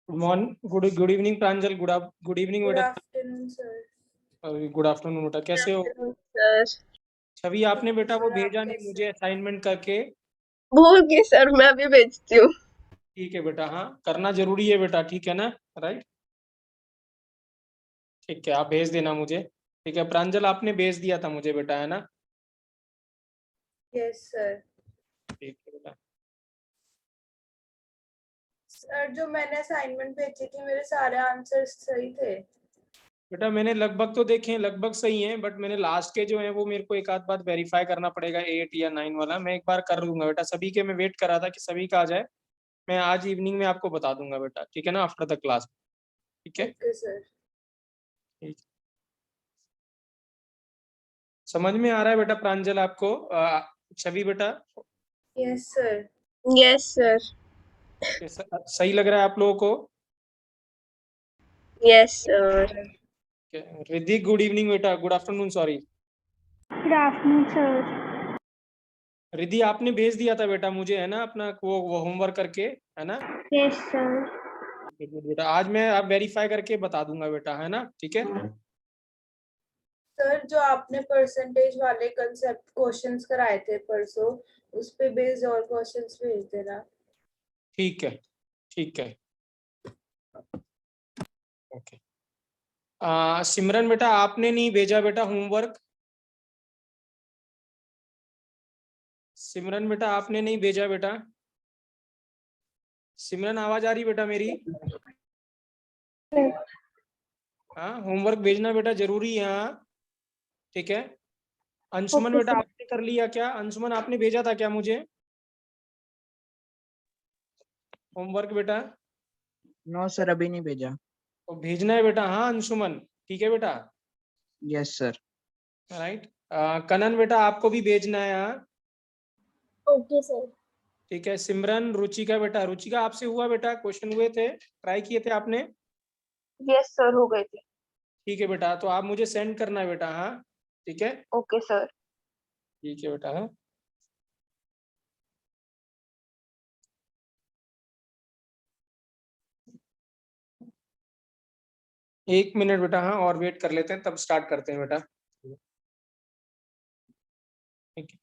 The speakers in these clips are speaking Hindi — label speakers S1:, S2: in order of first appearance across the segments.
S1: गुड मॉर्निंग, गुड इवनिंग प्रांजल, गुड इवनिंग
S2: गुड
S1: बेटा।
S2: Afternoon sir.
S1: गुड आफ्टरनून बेटा, कैसे हो?
S3: सर
S1: छवि आपने बेटा वो
S2: सर, आप
S1: भेजा नहीं
S2: कैसे
S1: मुझे असाइनमेंट करके।
S3: भूल गई सर, मैं अभी भेजती हूँ।
S1: ठीक है बेटा, हाँ करना जरूरी है बेटा, ठीक है ना? राइट, ठीक है, आप भेज देना मुझे। ठीक है प्रांजल, आपने भेज दिया था मुझे बेटा, है ना?
S2: Yes sir.
S1: ठीक है बेटा।
S2: सर, जो मैंने असाइनमेंट भेजी थी मेरे सारे आंसर्स सही थे।
S1: बेटा मैंने लगभग तो देखे हैं, लगभग सही हैं, बट मैंने लास्ट के जो है वो मेरे को एक आध बार वेरीफाई करना पड़ेगा, 8 या 9 वाला मैं एक बार कर दूंगा बेटा। सभी के मैं वेट कर रहा था कि सभी का आ जाए। मैं आज इवनिंग में आपको बता दूंगा बेटा, ठीक है ना, आफ्टर द क्लास। ठीक है,
S2: ओके सर।
S1: ठीक। समझ में आ रहा है बेटा प्रांजल आपको? छवि बेटा,
S2: यस सर।
S3: Yes sir.
S1: सही लग रहा है आप लोगों को?
S3: Yes sir.
S1: Riddhi, good evening बेटा, good afternoon sorry.
S4: Good afternoon sir.
S1: Riddhi आपने भेज दिया था बेटा मुझे, है ना, अपना वो होमवर्क करके, है ना?
S4: Yes sir.
S1: ठीक है, good बेटा, आज मैं आप वेरीफाई करके बता दूंगा बेटा, है ना? ठीक है,
S2: सर, जो आपने परसेंटेज वाले कंसेप्ट क्वेश्चंस कराए थे परसों, उस पे बेस्ड और क्वेश्चंस भेज देना।
S1: ठीक है, ठीक है, ओके। सिमरन बेटा, आपने नहीं भेजा बेटा होमवर्क? सिमरन बेटा, आपने नहीं भेजा बेटा? सिमरन, आवाज आ रही बेटा मेरी? हाँ, होमवर्क भेजना बेटा जरूरी है, हाँ। ठीक है, अंशुमन
S4: ओके
S1: बेटा
S4: सर।
S1: आपने कर लिया क्या? अंशुमन आपने भेजा था क्या मुझे होमवर्क बेटा?
S5: नो सर, अभी नहीं भेजा।
S1: तो भेजना है बेटा, हाँ अंशुमन, ठीक है बेटा,
S5: यस सर।
S1: राइट। कनन बेटा, आपको भी भेजना है, हाँ।
S4: Okay sir.
S1: ठीक है, सिमरन, रुचिका बेटा, रुचिका आपसे हुआ बेटा? क्वेश्चन हुए थे, ट्राई किए थे आपने?
S3: यस सर, हो गई थी।
S1: ठीक है बेटा, तो आप मुझे सेंड करना है बेटा, हाँ। ठीक है,
S3: ओके सर।
S1: ठीक है बेटा, हाँ। एक मिनट बेटा, हाँ, और वेट कर लेते हैं, तब स्टार्ट करते हैं बेटा। ठीक है,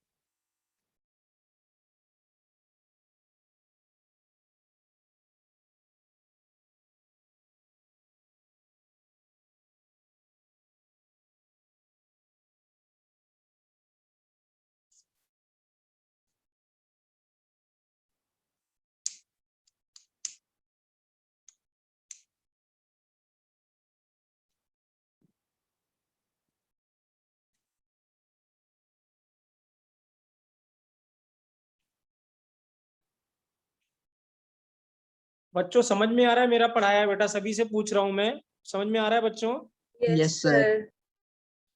S1: बच्चों समझ में आ रहा है मेरा पढ़ाया बेटा? सभी से पूछ रहा हूँ मैं, समझ में आ रहा है बच्चों?
S2: Yes
S5: yes sir.
S2: सर।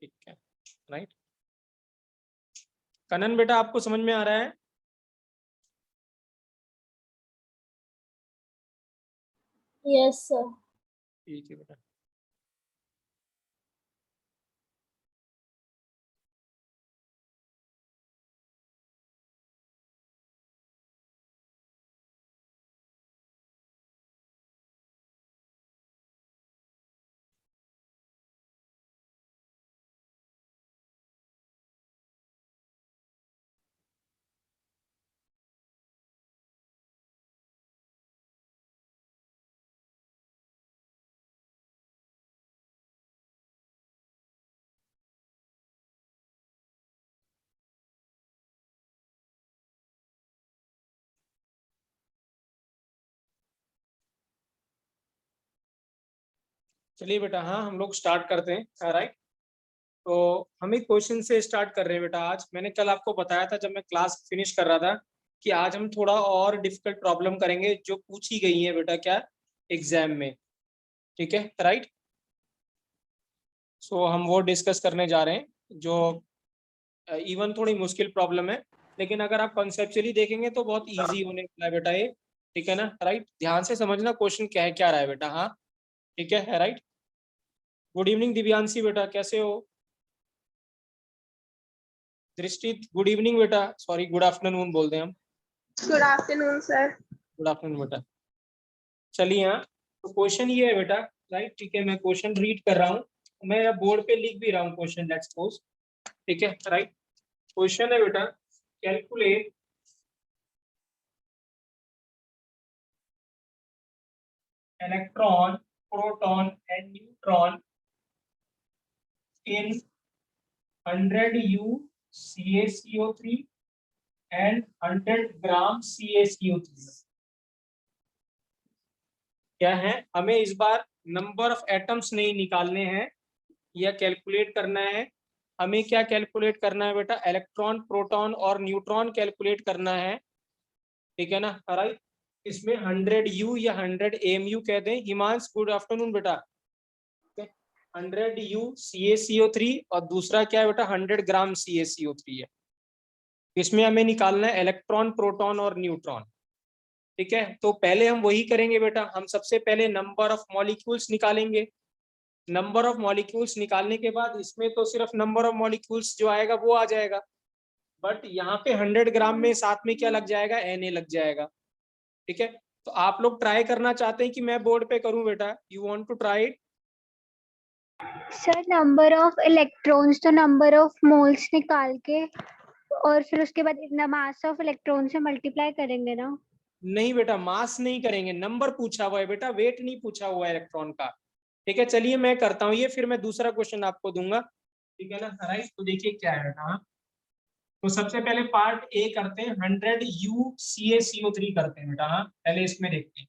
S1: ठीक है, राइट। कनन बेटा, आपको समझ में आ रहा है?
S4: Yes sir.
S1: ठीक है बेटा। चलिए बेटा, हाँ हम लोग स्टार्ट करते हैं, राइट। तो हम एक क्वेश्चन से स्टार्ट कर रहे हैं बेटा आज। मैंने कल आपको बताया था जब मैं क्लास फिनिश कर रहा था कि आज हम थोड़ा और डिफिकल्ट प्रॉब्लम करेंगे जो पूछी गई है बेटा, क्या, एग्जाम में। ठीक है, राइट। सो हम वो डिस्कस करने जा रहे हैं जो इवन थोड़ी मुश्किल प्रॉब्लम है, लेकिन अगर आप कॉन्सेप्चुअली देखेंगे तो बहुत इजी होने वाला है बेटा ये। ठीक है ना, राइट। ध्यान से समझना क्वेश्चन क्या है, क्या रहा है बेटा, हाँ। ठीक है, राइट। गुड इवनिंग दिव्यांशी बेटा, कैसे हो? दृष्टि, गुड इवनिंग बेटा, सॉरी गुड आफ्टरनून बोल दें हम।
S3: Good afternoon sir.
S1: Good afternoon बेटा। चलिए, हाँ, तो क्वेश्चन ये है बेटा, राइट, ठीक है, मैं क्वेश्चन रीड कर रहा हूँ, मैं बोर्ड पे लिख भी रहा हूँ क्वेश्चन, लेट्स सपोज, ठीक है, राइट। क्वेश्चन है बेटा, calculate electron, proton and neutron in 100 U CaCO3 and 100 gram CaCO3। क्या है, हमें इस बार नंबर ऑफ एटम्स नहीं निकालने हैं या कैलकुलेट करना है, हमें क्या कैलकुलेट करना है बेटा, इलेक्ट्रॉन, प्रोटॉन और न्यूट्रॉन कैलकुलेट करना है, ठीक है ना, राइट। इसमें 100 U या 100 AMU कहते हैं। हिमांश गुड आफ्टरनून बेटा। 100 U CaCO3 और दूसरा क्या है बेटा, 100 ग्राम CaCO3 है। इसमें हमें निकालना है इलेक्ट्रॉन, प्रोटॉन और न्यूट्रॉन, ठीक है। तो पहले हम वही करेंगे बेटा, हम सबसे पहले नंबर ऑफ मॉलिक्यूल्स निकालेंगे। नंबर ऑफ मॉलिक्यूल्स निकालने के बाद इसमें तो सिर्फ नंबर ऑफ मॉलिक्यूल्स जो आएगा वो आ जाएगा, बट यहाँ पे 100 ग्राम में साथ में क्या लग जाएगा, Na लग जाएगा, ठीक है। तो आप लोग ट्राई करना चाहते हैं कि मैं बोर्ड पे करूं बेटा, you want to try it?
S4: Sir number of electrons तो नंबर ऑफ मोल्स निकाल के और फिर उसके बाद इतना मास ऑफ इलेक्ट्रॉन से मल्टीप्लाई करेंगे ना?
S1: नहीं बेटा, मास नहीं करेंगे, नंबर पूछा हुआ है बेटा, वेट नहीं पूछा हुआ है इलेक्ट्रॉन का, ठीक है। चलिए मैं करता हूँ ये, फिर मैं दूसरा क्वेश्चन आपको दूंगा, ठीक है ना, राइट। तो देखिए क्या है बेटा, तो सबसे पहले पार्ट ए करते हैं, 100 U CaCO3 करते हैं बेटा। हाँ, पहले इसमें देखते हैं,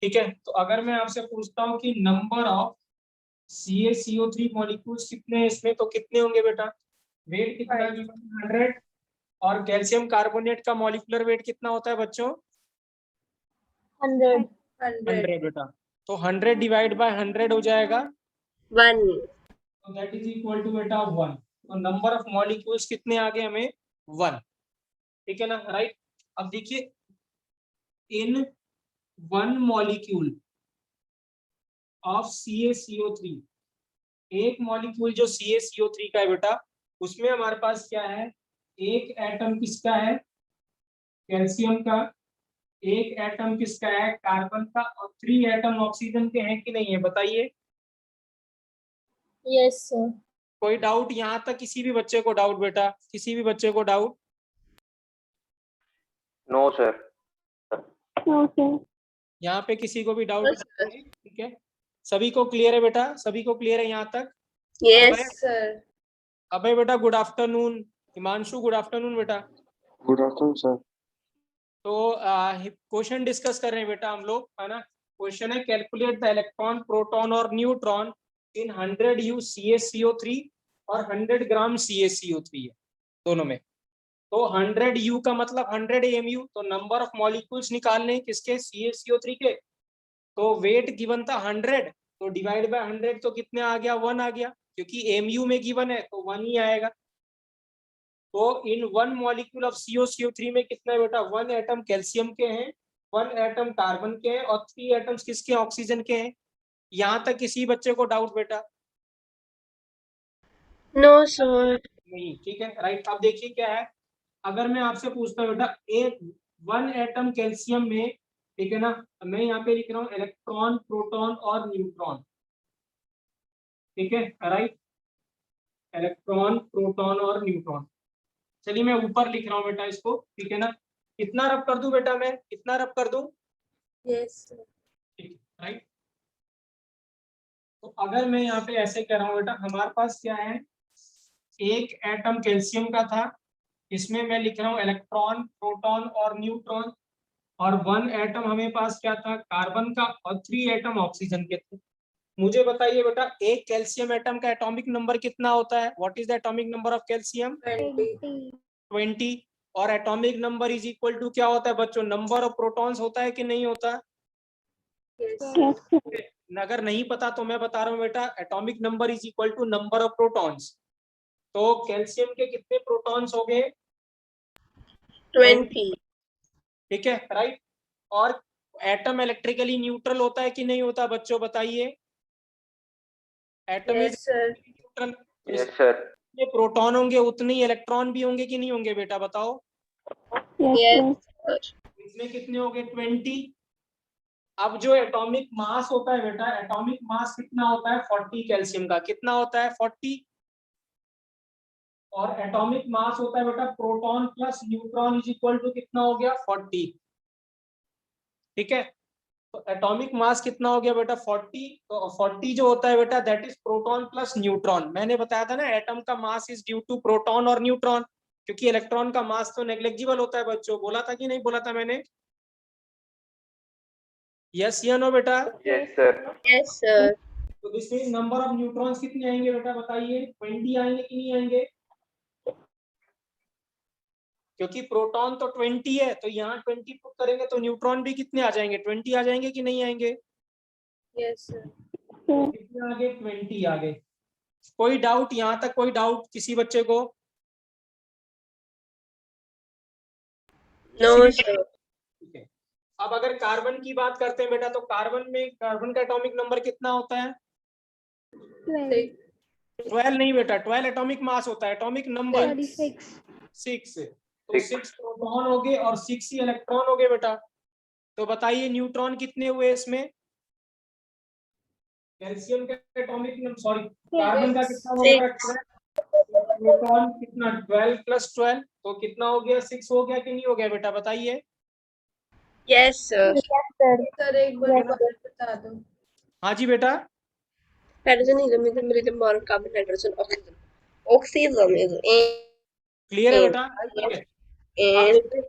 S1: ठीक है। तो अगर मैं आपसे पूछता हूँ कि नंबर ऑफ CaCO3 मॉलिक्यूल्स कितने हैं इसमें, तो कितने होंगे बेटा, वेट कितना है 100, और कैल्शियम कार्बोनेट का मॉलिक्यूलर वेट कितना होता है बच्चों,
S4: 100।
S1: 100 बेटा। तो 100 डिवाइड बाय 100 हो जाएगा
S3: 1।
S1: तो दैट इज इक्वल टू बेटा 1। तो नंबर ऑफ मॉलिक्यूल्स कितने आ गए हमें, 1, ठीक है ना, राइट। अब देखिए, इन 1 मॉलिक्यूल ऑफ CaCO3, एक मॉलिक्यूल जो CaCO3 का है बेटा, उसमें हमारे पास क्या है, एक एटम किसका है, कैल्शियम का, एक एटम किसका है, कार्बन का, और 3 एटम ऑक्सीजन के हैं कि नहीं है, बताइए।
S4: Yes sir.
S1: कोई डाउट यहाँ तक, किसी भी बच्चे को डाउट बेटा, किसी भी बच्चे को डाउट?
S6: No sir.
S4: ओके।
S1: यहाँ पे किसी को भी डाउट
S3: Yes, sir.
S1: नहीं है, ठीक है, सभी को क्लियर है बेटा, सभी को क्लियर है यहाँ तक?
S3: Yes.
S2: सर।
S1: अभय बेटा good afternoon, Himanshu good afternoon बेटा।
S6: Good afternoon sir.
S1: तो क्वेश्चन डिस्कस कर रहे हैं बेटा हम लोग, है ना। क्वेश्चन है कैलकुलेट द इलेक्ट्रॉन, प्रोटॉन और न्यूट्रॉन इन 100 U CaCO3 और 100 ग्राम CaCO3 है दोनों में। तो 100 U का मतलब 100 AMU, तो नंबर ऑफ मॉलिक्यूल्स निकालने किसके, CaCO3 के। तो वेट गिवन था 100, तो डिवाइड बाय 100 तो कितने आ गया, 1 आ गया, क्योंकि AMU में गिवन है तो 1 ही आएगा। तो इन 1 मॉलिक्यूल ऑफ CaCO3 में कितना है बेटा, 1 एटम कैल्शियम के हैं, 1 एटम कार्बन के हैं, और 3 एटम्स किसके, ऑक्सीजन के हैं। यहाँ तक किसी बच्चे को डाउट बेटा?
S3: No, sir.
S1: नहीं, ठीक है, राइट। अब देखिए क्या है, अगर मैं आपसे पूछता हूँ बेटा, एक 1 एटम कैल्शियम में, ठीक है ना, मैं यहाँ पे लिख रहा हूँ इलेक्ट्रॉन, प्रोटॉन और न्यूट्रॉन, ठीक है, राइट, इलेक्ट्रॉन, प्रोटॉन और न्यूट्रॉन। चलिए मैं ऊपर लिख रहा हूँ बेटा इसको, ठीक है ना। कितना रब कर दूं बेटा, मैं कितना रब कर दूं,
S2: यस
S1: ठीक है, राइट। तो अगर मैं यहाँ पे ऐसे कह रहा हूँ बेटा, हमारे पास क्या है, एक एटम कैल्शियम का था, इसमें मैं लिख रहा हूँ इलेक्ट्रॉन, प्रोटॉन और न्यूट्रॉन, और 1 एटम हमें पास क्या था, कार्बन का, और 3 एटम ऑक्सीजन के थे। मुझे बताइए बेटा, एक कैल्शियम एटम का एटॉमिक नंबर कितना होता है, what is the atomic number of calcium,
S2: 20।
S1: 20। और atomic number is equal to क्या होता है बच्चों, नंबर ऑफ प्रोटॉन्स होता है कि नहीं होता?
S2: यस
S1: अगर नहीं पता तो मैं बता रहा हूँ बेटा, atomic number is equal to number of protons. तो कैल्शियम के कितने प्रोटॉन्स हो गए,
S3: 20.
S1: ठीक है, राइट। और एटम इलेक्ट्रिकली न्यूट्रल होता है कि नहीं होता बच्चों, बताइए। Atom is
S2: yes sir.
S1: Neutral,
S6: yes sir.
S1: जितने प्रोटॉन होंगे उतने ही इलेक्ट्रॉन भी होंगे कि नहीं होंगे बेटा, बताओ।
S3: Yes, sir.
S1: इसमें कितने हो गए, 20, अब जो एटॉमिक मास होता है बेटा, एटॉमिक मास कितना होता है 40 कैल्शियम का, कितना होता है 40, और एटॉमिक मास होता है बेटा proton plus neutron is equal to कितना हो गया 40। ठीक है, तो एटॉमिक मास कितना हो गया बेटा 40, तो 40 जो होता है बेटा that is proton plus neutron. मैंने बताया था ना एटम का mass is due to proton और न्यूट्रॉन, क्योंकि इलेक्ट्रॉन का मास तो नेग्लिजिबल होता है बच्चों, बोला था कि नहीं बोला था मैंने? यस या नो बेटा?
S6: Yes, sir.
S3: Yes, sir.
S1: तो this means number of neutrons कितने आएंगे बेटा बताइए, 20 आएंगे कि नहीं आएंगे? क्योंकि प्रोटॉन तो 20 है, तो यहाँ 20 पुट करेंगे तो न्यूट्रॉन भी कितने आ जाएंगे, 20 आ जाएंगे कि नहीं आएंगे?
S2: Yes, sir.
S1: कितने आगे? 20 आगे। कोई डाउट यहाँ तक, कोई डाउट किसी बच्चे को?
S3: No, sir.
S1: ठीक है, अब अगर कार्बन की बात करते हैं बेटा, तो कार्बन में कार्बन का एटॉमिक नंबर कितना होता है? 12 नहीं बेटा, 12 एटॉमिक मास होता है, एटॉमिक नंबर 6। तो 6 प्रोटॉन हो गए और 6 ही इलेक्ट्रॉन हो गए बेटा। तो बताइए न्यूट्रॉन कितने हुए इसमें? कैल्शियम का एटॉमिक नंबर, सॉरी कार्बन का कितना हो गया? 12। प्रोटॉन कितना? 12 प्लस 12, तो कितना हो गया? 6 हो गया कि नहीं हो गया बेटा बताइए?
S3: Yes, sir.
S2: Sir, एक बार दोबारा बता दो।
S1: हाँ जी बेटा,
S3: Hydrogen, helium, lithium, boron, carbon, nitrogen, oxygen. Oxygen is
S1: clear है बेटा? ठीक है,
S3: in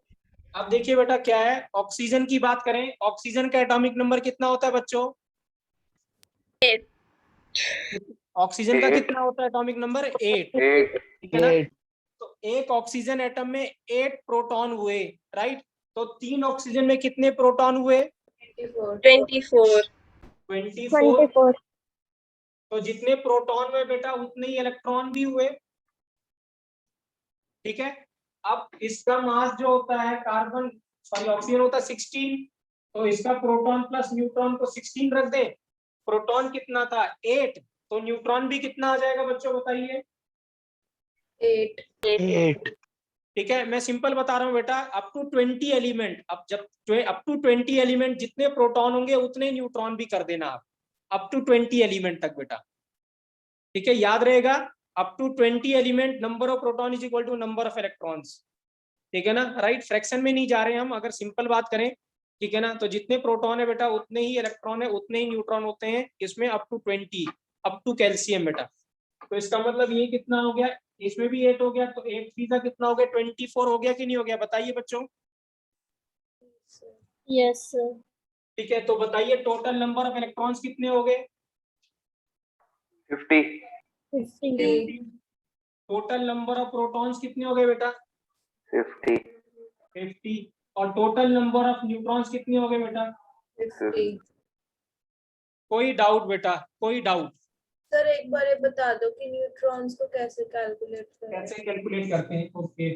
S1: अब देखिए बेटा क्या है, ऑक्सीजन की बात करें, ऑक्सीजन का एटॉमिक नंबर कितना होता है बच्चों?
S3: 8.
S1: ऑक्सीजन का
S6: 8.
S1: कितना होता है एटॉमिक नंबर? 8।
S6: 8.
S1: ठीक है ना? तो एक ऑक्सीजन एटम में 8 प्रोटॉन हुए, राइट? तो 3 ऑक्सीजन में कितने प्रोटॉन हुए?
S3: 24.
S1: 24। तो जितने प्रोटॉन हुए बेटा उतने ही इलेक्ट्रॉन भी हुए। ठीक है, अब इसका मास जो होता है कार्बन, सॉरी ऑक्सीजन होता है 16, तो इसका प्रोटॉन प्लस न्यूट्रॉन को 16 रख दे। प्रोटॉन कितना था? 8, तो न्यूट्रॉन भी कितना आ जाएगा बच्चों बताइए?
S2: 8।
S1: ठीक है, मैं सिंपल बता रहा हूँ बेटा, अप टू 20 एलिमेंट, अब जब अप टू 20 एलिमेंट जितने प्रोटॉन होंगे उतने न्यूट्रॉन भी कर देना आप, अप टू 20 एलिमेंट तक बेटा। ठीक है, याद रहेगा, up to 20 element number of proton is equal to number of electrons. ठीक है ना, राइट? फ्रैक्शन में नहीं जा रहे हैं हम, अगर सिंपल बात करें, ठीक है ना, तो जितने प्रोटॉन है बेटा उतने ही इलेक्ट्रॉन है, उतने ही न्यूट्रॉन होते हैं इसमें, up to 20, up to calcium बेटा। तो इसका मतलब ये कितना हो गया, इसमें भी 8 हो गया, तो 8 3 का कितना हो गया? 24 हो गया कि नहीं हो गया बताइए बच्चों?
S3: Yes, sir.
S1: ठीक है, तो बताइए टोटल नंबर ऑफ इलेक्ट्रॉन्स कितने हो गए?
S6: 50.
S2: 50.
S1: टोटल नंबर ऑफ प्रोटॉन्स कितने हो गए बेटा?
S6: 50.
S1: 50। और टोटल नंबर ऑफ न्यूट्रॉन्स कितने हो गए बेटा?
S2: 50.
S1: कोई डाउट बेटा, कोई डाउट?
S2: सर, एक बार ये बता दो कि न्यूट्रॉन्स को कैसे कैलकुलेट करें?
S1: कैसे कैलकुलेट करते हैं? ओके,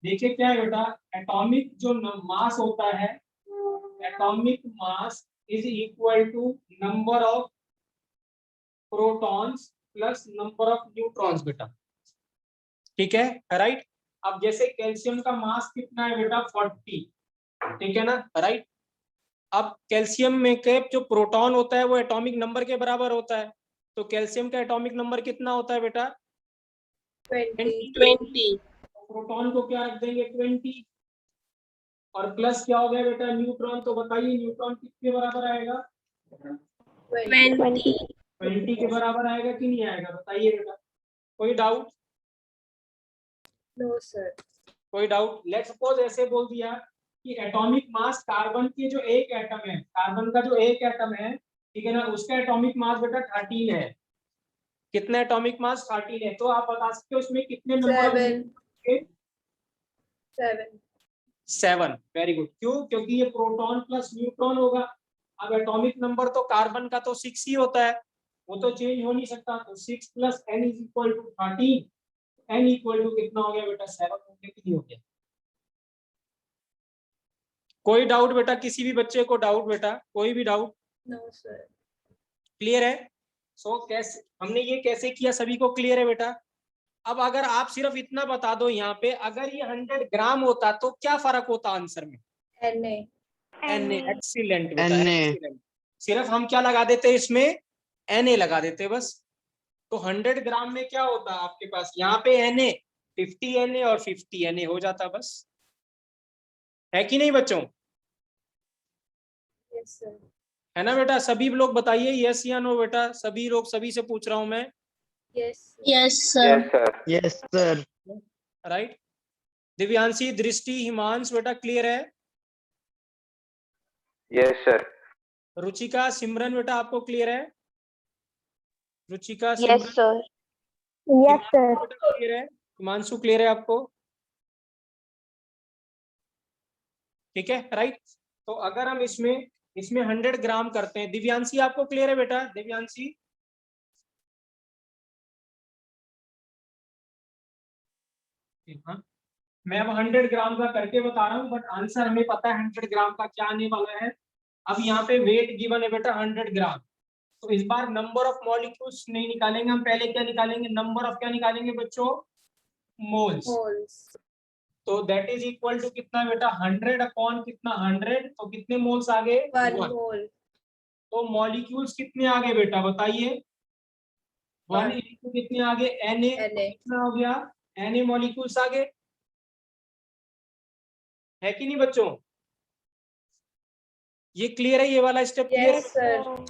S1: देखिए क्या है बेटा, एटॉमिक जो मास होता है, atomic mass is equal to number of protons plus number of neutrons बेटा। ठीक है, राइट? अब जैसे कैल्शियम का मास कितना है बेटा? 40। ठीक है ना, राइट? अब कैल्शियम में के जो प्रोटॉन होता है वो एटॉमिक नंबर के बराबर होता है, तो कैल्शियम का एटॉमिक नंबर कितना होता है बेटा?
S2: 20.
S1: प्रोटॉन को क्या रख देंगे? 20। और प्लस क्या हो गया बेटा? न्यूट्रॉन। तो बताइए न्यूट्रॉन किसके बराबर आएगा?
S2: 20.
S1: 20 के बराबर आएगा कि नहीं आएगा बताइए बेटा? कोई डाउट?
S2: No sir.
S1: कोई डाउट? लेट्स सपोज ऐसे बोल दिया कि एटॉमिक मास कार्बन के जो एक एटम है, कार्बन का जो एक एटम है, ठीक है ना, उसका एटॉमिक मास बेटा 13 है। कितना एटॉमिक मास? 13 है। तो आप बता सकते हो उसमें कितने नंबर? 7। Very good. क्यों? क्योंकि ये प्रोटॉन प्लस न्यूट्रॉन होगा। अब एटॉमिक नंबर तो कार्बन का तो 6 ही होता है, वो तो चेंज हो नहीं सकता, तो 6 plus n is equal to 13। n equal to कितना हो गया बेटा? 7 हो गया कि नहीं हो गया? कोई डाउट बेटा? किसी भी बच्चे को डाउट बेटा? कोई भी डाउट?
S2: No sir.
S1: क्लियर है? सो कैसे हमने ये कैसे किया, सभी को क्लियर है बेटा? अब अगर आप सिर्फ इतना बता दो यहाँ पे, अगर ये 100 ग्राम होता तो क्या फर्क होता आंसर में?
S2: Na.
S1: Na,
S4: Na.
S1: एक्सीलेंट बेटा,
S5: Na.
S1: excellent. सिर्फ हम क्या लगा देते इसमें, Na लगा देते बस। तो 100 ग्राम में क्या होता है आपके पास, यहाँ पे Na 50 Na और 50 Na हो जाता बस, है कि नहीं बच्चों?
S2: Yes, sir.
S1: है ना बेटा? सभी लोग बताइए यस या नो बेटा, सभी लोग, सभी से पूछ रहा हूं मैं।
S2: Yes.
S3: Yes, sir.
S6: Yes, sir.
S5: Yes, sir.
S1: Right. Divyanshi, दृष्टि, हिमांश बेटा क्लियर है?
S6: Yes, sir.
S1: रुचिका, सिमरन बेटा आपको क्लियर है? रुचिका,
S4: Yes,
S1: सिमरन,
S4: sir. Yes, sir.
S1: बेटा क्लियर है? हिमांशु क्लियर है आपको? ठीक है, राइट। तो अगर हम इसमें 100 ग्राम करते हैं, दिव्यांशी आपको क्लियर है बेटा? दिव्यांशी, हाँ, मैं अब 100 ग्राम का करके बता रहा हूँ, बट आंसर हमें पता है 100 ग्राम का क्या आने वाला है। अब यहाँ पे वेट गिवन है बेटा 100 ग्राम, तो इस बार नंबर ऑफ मॉलिक्यूल्स नहीं निकालेंगे हम, पहले क्या निकालेंगे, नंबर ऑफ क्या निकालेंगे बच्चों, मोल्स।
S2: Moles.
S1: तो दैट इज इक्वल टू कितना बेटा, 100 अपॉन कितना 100, तो कितने मोल्स आ गए,
S2: 1
S1: 1।
S2: mole.
S1: तो मॉलिक्यूल्स कितने आ गए बेटा बताइए, 1 इंटू कितने आ गए, Na, तो
S2: Na.
S1: कितना हो गया, Na मॉलिक्यूल्स आ गए, है कि नहीं बच्चों? ये क्लियर है, ये वाला स्टेप क्लियर है?
S2: Yes, sir.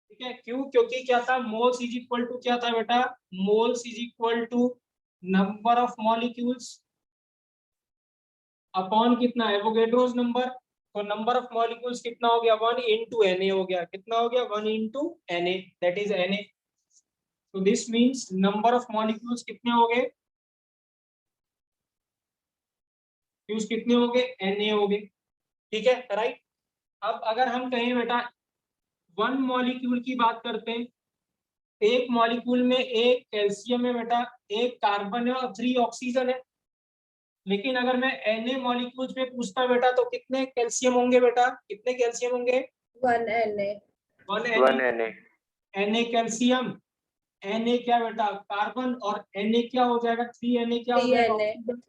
S1: ठीक है, क्यों? क्योंकि क्या था, मोल्स इज इक्वल टू क्या था बेटा, moles is equal to number of molecules upon कितना, एवोगैड्रोस नंबर। तो नंबर ऑफ मॉलिक्यूल्स कितना हो गया, 1 इंटू Na हो गया, कितना हो गया, 1 into Na, that is Na। तो this means number of molecules कितने हो गए, कितने हो गए, Na हो गए। ठीक है, राइट। अब अगर हम कहें बेटा 1 मॉलिक्यूल की बात करते हैं, एक मॉलिक्यूल में एक कैल्शियम है बेटा, एक कार्बन है और 3 ऑक्सीजन है। लेकिन अगर मैं Na मॉलिक्यूल्स में पूछता बेटा, तो कितने कैल्शियम होंगे बेटा, कितने कैल्शियम होंगे,
S2: 1 Na.
S1: 1
S6: 1
S1: Na,
S6: Na.
S1: Na calcium, Na क्या बेटा, कार्बन, और Na क्या हो जाएगा, 3 Na क्या हो
S2: 3
S1: जाएगा,
S2: Na.
S1: ऑक्सीजन।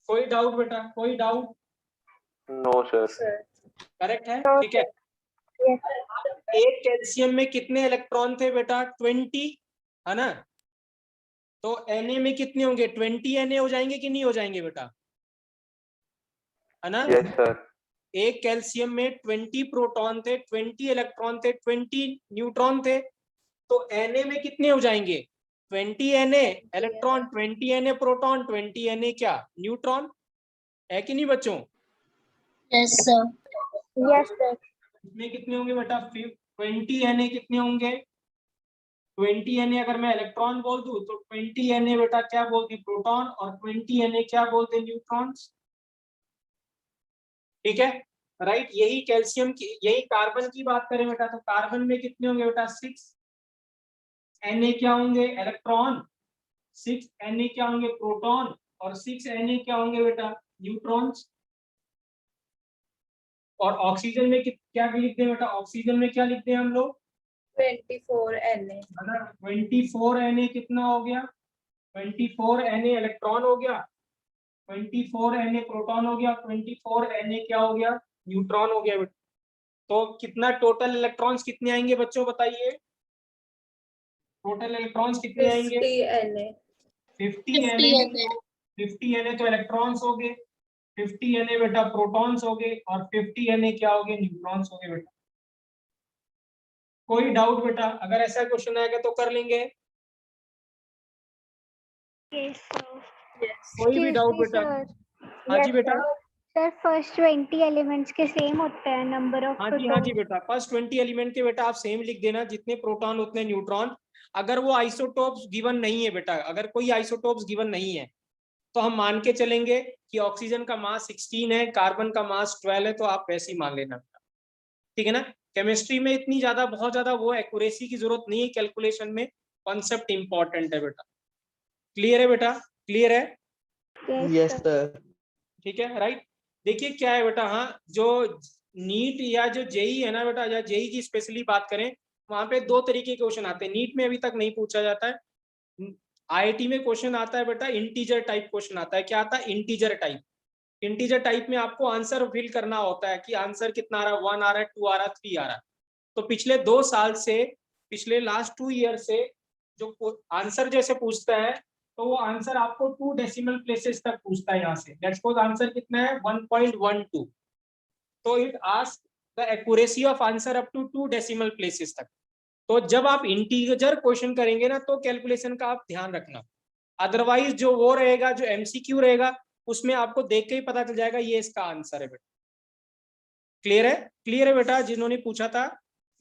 S1: कोई डाउट बेटा, कोई doubt?
S6: No, sir.
S2: Sir.
S1: Correct है,
S4: No,
S1: ठीक है।
S4: Yes.
S1: एक कैल्शियम में कितने इलेक्ट्रॉन थे बेटा, 20, है ना? तो Na में कितने होंगे, 20 Na हो जाएंगे कि नहीं हो जाएंगे बेटा, है ना?
S6: Yes, sir.
S1: एक कैल्शियम में 20 प्रोटॉन थे, 20 इलेक्ट्रॉन थे, 20 न्यूट्रॉन थे। तो Na में कितने हो जाएंगे, 20 Na electron, 20 Na proton, 20 Na क्या, न्यूट्रॉन, है कि नहीं बच्चों?
S3: Yes, sir.
S4: Yes, sir.
S1: इसमें कितने होंगे बेटा, 20 Na कितने होंगे, 20 Na अगर मैं इलेक्ट्रॉन बोल दूं तो 20 Na बेटा क्या बोलते हैं, प्रोटॉन, और 20 Na क्या बोलते हैं, न्यूट्रॉन्स। ठीक है, राइट। यही कैल्शियम की, यही कार्बन की बात करें बेटा, तो कार्बन में कितने होंगे बेटा, 6 Na क्या होंगे, इलेक्ट्रॉन, 6 Na क्या होंगे, प्रोटॉन, और 6 Na क्या होंगे बेटा, न्यूट्रॉन्स। और ऑक्सीजन में क्या लिखते हैं बेटा, ऑक्सीजन में क्या लिखते हैं हम लोग,
S2: 24 Na.
S1: 24 Na कितना हो गया, 24 Na इलेक्ट्रॉन हो गया, 24 Na प्रोटॉन हो गया, 24 Na क्या हो गया, न्यूट्रॉन हो गया बेटा। तो कितना टोटल इलेक्ट्रॉन्स कितने आएंगे बच्चों बताइए, टोटल इलेक्ट्रॉन्स कितने आएंगे,
S2: 50 Na.
S1: 50
S3: 50
S1: Na।
S3: Na.
S1: 50 Na तो इलेक्ट्रॉन्स हो गए, 50 Na बेटा प्रोटॉन्स हो गए, और 50 Na क्या हो गए, न्यूट्रॉन्स हो गए बेटा। कोई डाउट बेटा, अगर ऐसा क्वेश्चन आएगा तो कर लेंगे,
S4: Yes, sir.
S2: Yes.
S1: कोई भी
S4: Excuse
S1: डाउट
S4: me,
S1: बेटा?
S4: sir.
S1: हाँ जी
S4: Yes,
S1: बेटा,
S4: sir. Sir, first 20 elements के same होते हैं number of
S1: हाँ जी
S4: protons.
S1: बेटा, फर्स्ट 20 एलिमेंट के बेटा आप सेम लिख देना, जितने प्रोटॉन उतने न्यूट्रॉन। अगर वो आइसोटोप्स गिवन नहीं है बेटा, अगर कोई आइसोटोप्स गिवन नहीं है, तो हम मान के चलेंगे कि ऑक्सीजन का मास 16 है, कार्बन का मास 12 है, तो आप वैसे ही मान लेना, ठीक है ना? केमिस्ट्री में इतनी ज्यादा, बहुत ज्यादा वो एक्यूरेसी की जरूरत नहीं है कैलकुलेशन में, कॉन्सेप्ट इंपॉर्टेंट है बेटा। क्लियर है बेटा, क्लियर है?
S5: Yes, sir.
S1: ठीक है, राइट। देखिए क्या है बेटा, हाँ, जो नीट या जो जेई है ना बेटा, या जेई की स्पेशली बात करें, वहां पे 2 तरीके के क्वेश्चन आते हैं, नीट में अभी तक नहीं पूछा जाता है। आईआईटी में क्वेश्चन आता है बेटा, इंटीजर टाइप क्वेश्चन आता है, क्या आता है, इंटीजर टाइप। इंटीजर टाइप में आपको आंसर फिल करना होता है कि आंसर कितना आ रहा है, 1 आ रहा है, 2 आ रहा है, 3 आ रहा है। तो पिछले 2 साल से, पिछले लास्ट 2 ईयर से जो आंसर जैसे पूछता है तो वो आंसर आपको 2 डेसिमल प्लेसेस तक पूछता है। यहाँ से लेट्स सपोज आंसर कितना है 1.12, तो it ask the accuracy of answer up to 2 decimal places तक। तो जब आप इंटीजर क्वेश्चन करेंगे ना तो कैलकुलेशन का आप ध्यान रखना, अदरवाइज जो वो रहेगा, जो एमसीक्यू रहेगा, उसमें आपको देख के ही पता चल जाएगा ये इसका आंसर है बेटा। क्लियर है? क्लियर है बेटा? जिन्होंने पूछा था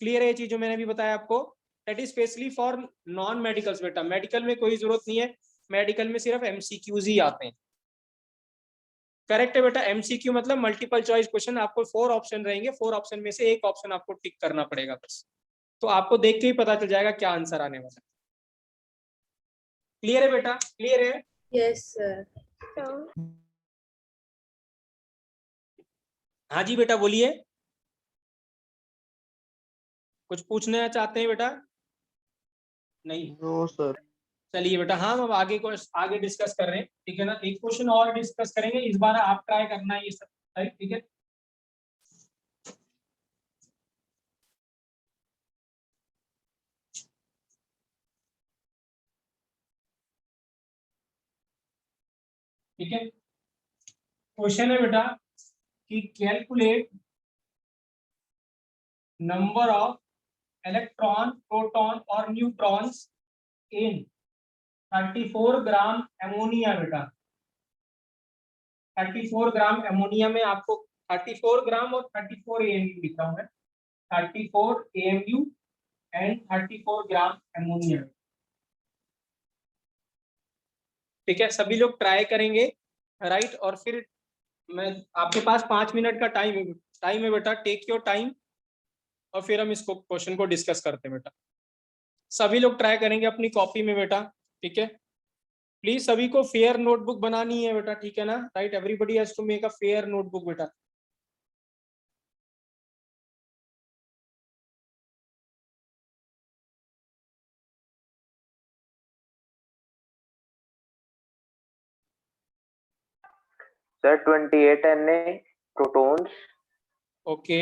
S1: क्लियर है ये चीज जो मैंने भी बताया आपको? That is specially for non medicals बेटा, मेडिकल में कोई जरूरत नहीं है, मेडिकल में सिर्फ एमसीक्यूज ही आते हैं। करेक्ट है बेटा? एमसीक्यू मतलब मल्टीपल चॉइस क्वेश्चन, आपको 4 ऑप्शन रहेंगे, 4 ऑप्शन में से एक ऑप्शन आपको टिक करना पड़ेगा बस, तो आपको देख के ही पता चल जाएगा क्या आंसर आने वाला है। क्लियर है बेटा? क्लियर है?
S2: Yes sir.
S1: हाँ जी बेटा बोलिए, कुछ पूछना चाहते हैं बेटा? नहीं?
S5: No sir.
S1: चलिए बेटा, हाँ हम अब आगे डिस्कस कर रहे हैं, ठीक है ना। एक क्वेश्चन और डिस्कस करेंगे, इस बार आप ट्राई करना है ये सब, ठीक है? ठीक है, क्वेश्चन है बेटा कि calculate number of electron, proton और न्यूट्रॉन्स इन 34 ग्राम एमोनिया बेटा। 34 ग्राम एमोनिया में आपको 34 ग्राम और 34 AMU लिख रहा हूं मैं, 34 AMU एंड 34 ग्राम एमोनिया। ठीक है, सभी लोग ट्राई करेंगे, राइट? और फिर मैं आपके पास 5 मिनट का टाइम है बेटा, टेक योर टाइम, और फिर हम इसको क्वेश्चन को डिस्कस करते हैं बेटा। सभी लोग ट्राई करेंगे अपनी कॉपी में बेटा, ठीक है? प्लीज सभी को फेयर नोटबुक बनानी है बेटा, ठीक है ना? Right, everybody has to make a fair notebook बेटा।
S6: Sir, 28 Na protons,
S1: okay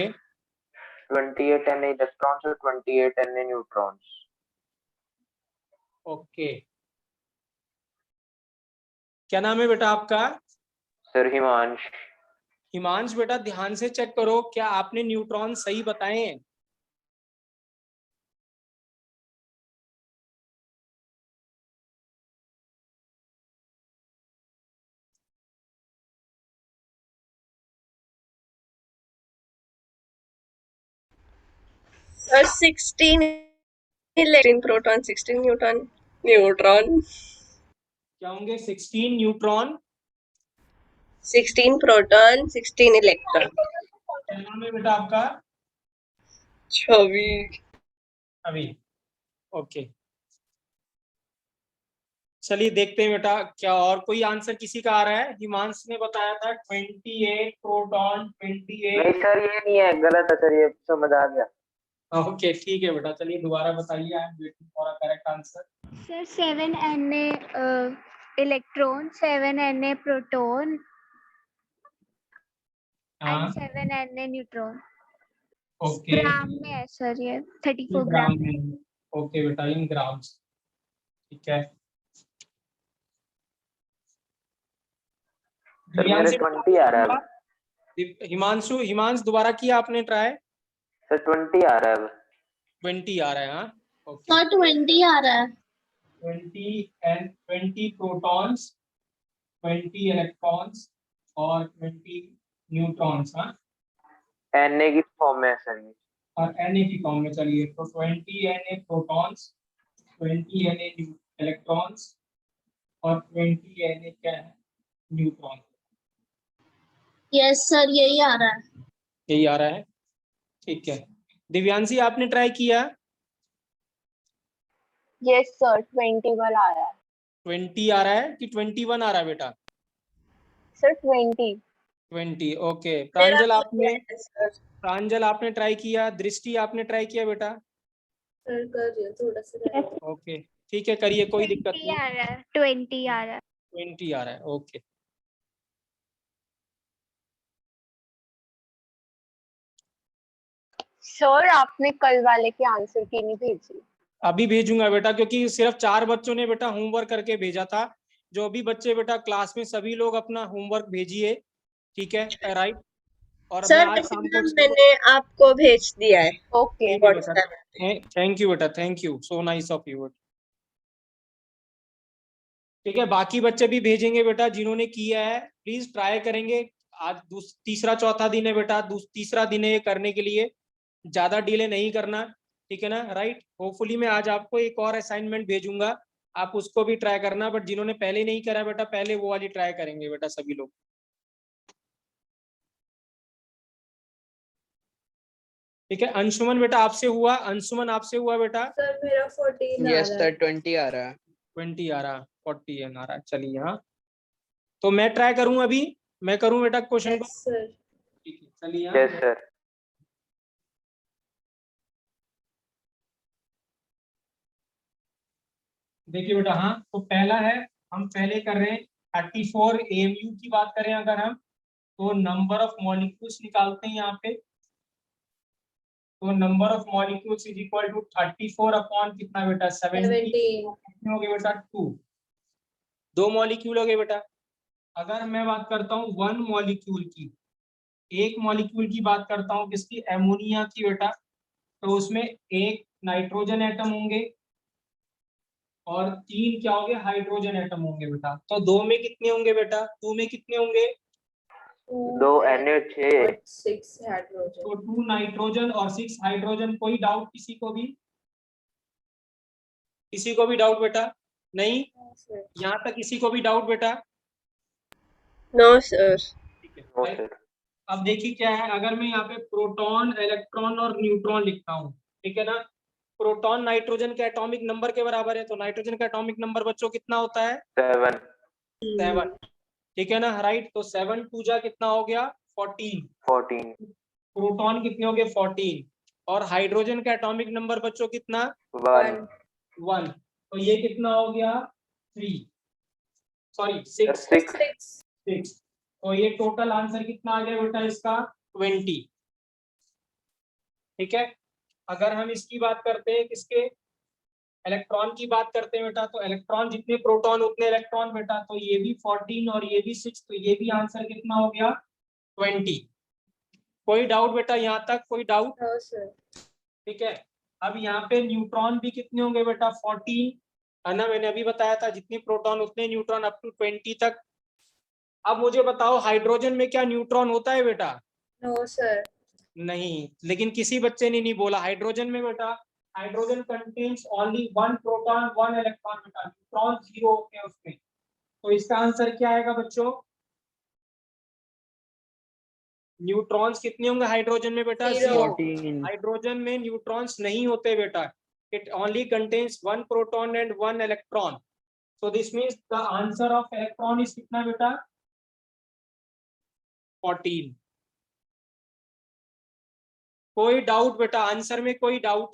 S6: 28 Na electrons और 28 Na neutrons.
S1: ओके, क्या नाम है बेटा आपका?
S6: Sir, हिमांश.
S1: हिमांश बेटा ध्यान से चेक करो, क्या आपने न्यूट्रॉन सही बताए हैं?
S3: Sir, 16 proton, 16 neutron.
S1: क्या होंगे? 16 न्यूट्रॉन,
S3: 16 proton, 16 electron.
S1: क्या नाम है बेटा आपका?
S3: छवि.
S1: अभी ओके, चलिए देखते हैं बेटा, क्या और कोई आंसर किसी का आ रहा है? हिमांश ने बताया था 28 प्रोटॉन, 28।
S6: नहीं सर, ये नहीं है, गलत है सर, ये समझ आ गया.
S1: ओके ठीक है बेटा, चलिए दोबारा बताइए, I am waiting for a correct answer.
S4: Sir 7 Na electron, 7 Na proton and 7 Na neutron.
S1: Okay,
S4: gram में है सर ये, 34
S1: ग्राम
S4: ग्राम में।
S1: में, ओके बेटा, इन ग्राम्स, ठीक है।
S6: सर मेरे 20 आ रहा है.
S1: हिमांशु, हिमांश दोबारा किया आपने ट्राई?
S6: सर 20 आ रहा है अब.
S1: 20 आ रहा है, हाँ ओके।
S7: सर 20 आ रहा है।
S1: 20 एंड 20 प्रोटॉन्स, 20 इलेक्ट्रॉन्स और 20 न्यूट्रॉन्स, हाँ,
S6: Na की फॉर्म में है सर ये.
S1: और Na की फॉर्म में। चलिए तो 20 Na प्रोटॉन्स, 20 Na इलेक्ट्रॉन्स और 20 Na क्या है? न्यूट्रॉन।
S7: यस सर, यही आ रहा है।
S1: यही आ रहा है, ठीक है। दिव्यांशी आपने ट्राई किया?
S8: यस सर, 21 आ रहा है
S1: 20 आ रहा है कि 21 आ रहा है बेटा?
S8: सर। 20
S1: 20, ओके।
S3: मेरा
S1: प्रांजल आपने ट्राई किया? दृष्टि आपने ट्राई किया बेटा?
S2: सर कर रही हूँ, थोड़ा सा
S1: ओके ठीक है, करिए, कोई दिक्कत
S4: 20 आ
S1: नहीं।
S4: रहा है, 20 आ रहा है।
S1: 20 आ रहा है, ओके।
S8: सर आपने कल वाले के आंसर की नहीं भेजी।
S1: अभी भेजूंगा बेटा, क्योंकि सिर्फ 4 बच्चों ने बेटा होमवर्क करके भेजा था। जो भी बच्चे बेटा क्लास में, सभी लोग अपना होमवर्क भेजिए, ठीक है, राइट। और मैं
S3: सर
S1: आज शाम को
S3: मैंने आपको भेज दिया है
S8: ओके
S1: ठीक है बेटा,
S3: व्हाट्सएप।
S1: थैंक यू बेटा, thank you, so nice of you. ठीक है, बाकी बच्चे भी भेजेंगे बेटा जिन्होंने किया है, प्लीज ट्राई करेंगे। आज तीसरा चौथा दिन है बेटा, तीसरा दिन है ये करने के लिए, ज्यादा डिले नहीं करना, ठीक है ना, राइट। होपफुली मैं आज आपको एक और असाइनमेंट भेजूंगा, आप उसको भी ट्राई करना। बट जिन्होंने पहले नहीं करा बेटा, पहले वो वाली ट्राई करेंगे बेटा सभी लोग। ठीक है, अंशुमन बेटा आपसे हुआ, अंशुमन आपसे हुआ बेटा?
S2: सर मेरा 14 आ
S5: यस
S2: रहा
S5: सर,
S2: है।
S5: 20 आ रहा है।
S1: 20 आ रहा, 40 आ रहा, चलिए। हाँ, तो मैं ट्राई करूं अभी, मैं करूं बेटा क्वेश्चन को?
S2: Yes sir.
S1: ठीक है, चलिए।
S6: Yes, sir.
S1: देखिए बेटा, हाँ, तो पहला है, हम पहले कर रहे हैं 34 AMU की बात करें अगर हम, तो नंबर ऑफ मॉलिक्यूल्स निकालते हैं यहाँ पे। तो number of molecules is equal to 34 upon कितना बेटा, 70।
S2: 17।
S1: कितने हो गए बेटा? 2। 2 मॉलिक्यूल हो गए बेटा। अगर मैं बात करता हूँ 1 मॉलिक्यूल की, एक मॉलिक्यूल की बात करता हूँ किसकी, एमोनिया की बेटा, तो उसमें एक नाइट्रोजन एटम होंगे और 3 क्या होंगे, हाइड्रोजन एटम होंगे बेटा। तो 2 में कितने होंगे बेटा, 2 में कितने होंगे?
S6: 2 NH6।
S2: और 6 हाइड्रोजन।
S1: तो 2 नाइट्रोजन और 6 हाइड्रोजन। कोई डाउट किसी को भी? किसी को भी डाउट बेटा? नहीं, यहाँ तक किसी को भी डाउट बेटा?
S3: No sir.
S1: ठीक है,
S6: No,
S1: right?
S6: sir.
S1: अब देखिए क्या है, अगर मैं यहाँ पे प्रोटॉन, इलेक्ट्रॉन और न्यूट्रॉन लिखता हूँ, ठीक है ना। प्रोटॉन नाइट्रोजन के एटॉमिक नंबर के बराबर है, तो नाइट्रोजन का एटॉमिक नंबर बच्चों कितना होता है?
S6: 7.
S1: 7, ठीक है ना, राइट। तो 7 2 जा कितना हो गया, 14।
S6: 14.
S1: प्रोटॉन कितने हो गए, 14। और हाइड्रोजन का एटॉमिक नंबर बच्चों कितना?
S6: 1.
S1: 1। तो ये कितना हो गया, 3, सॉरी 6।
S6: 6.
S1: 6। तो ये टोटल आंसर कितना आ गया बेटा इसका, 20। ठीक है। अगर हम इसकी बात करते हैं, किसके, इलेक्ट्रॉन की बात करते हैं बेटा, तो इलेक्ट्रॉन जितने प्रोटॉन उतने इलेक्ट्रॉन बेटा। तो ये भी 14 और ये भी 6, तो ये भी आंसर कितना हो गया, 20। कोई डाउट बेटा यहाँ तक, कोई डाउट?
S2: No sir.
S1: ठीक है। अब यहाँ पे न्यूट्रॉन भी कितने होंगे बेटा, 14 है ना, मैंने अभी बताया था, जितने प्रोटॉन उतने न्यूट्रॉन, अप टू 20 तक। अब मुझे बताओ, हाइड्रोजन में क्या न्यूट्रॉन होता है बेटा?
S2: No sir.
S1: नहीं, लेकिन किसी बच्चे ने नहीं बोला हाइड्रोजन में बेटा, hydrogen contains only 1 proton 1 electron बेटा, न्यूट्रॉन 0 होते हैं उसमें। तो इसका आंसर क्या आएगा बच्चों, न्यूट्रॉन्स कितने होंगे हाइड्रोजन में बेटा, 0।
S5: 14।
S1: हाइड्रोजन में न्यूट्रॉन्स नहीं होते बेटा, it only contains 1 proton and 1 electron. So this means the answer of electron is कितना बेटा, 14। कोई डाउट बेटा आंसर में, कोई डाउट?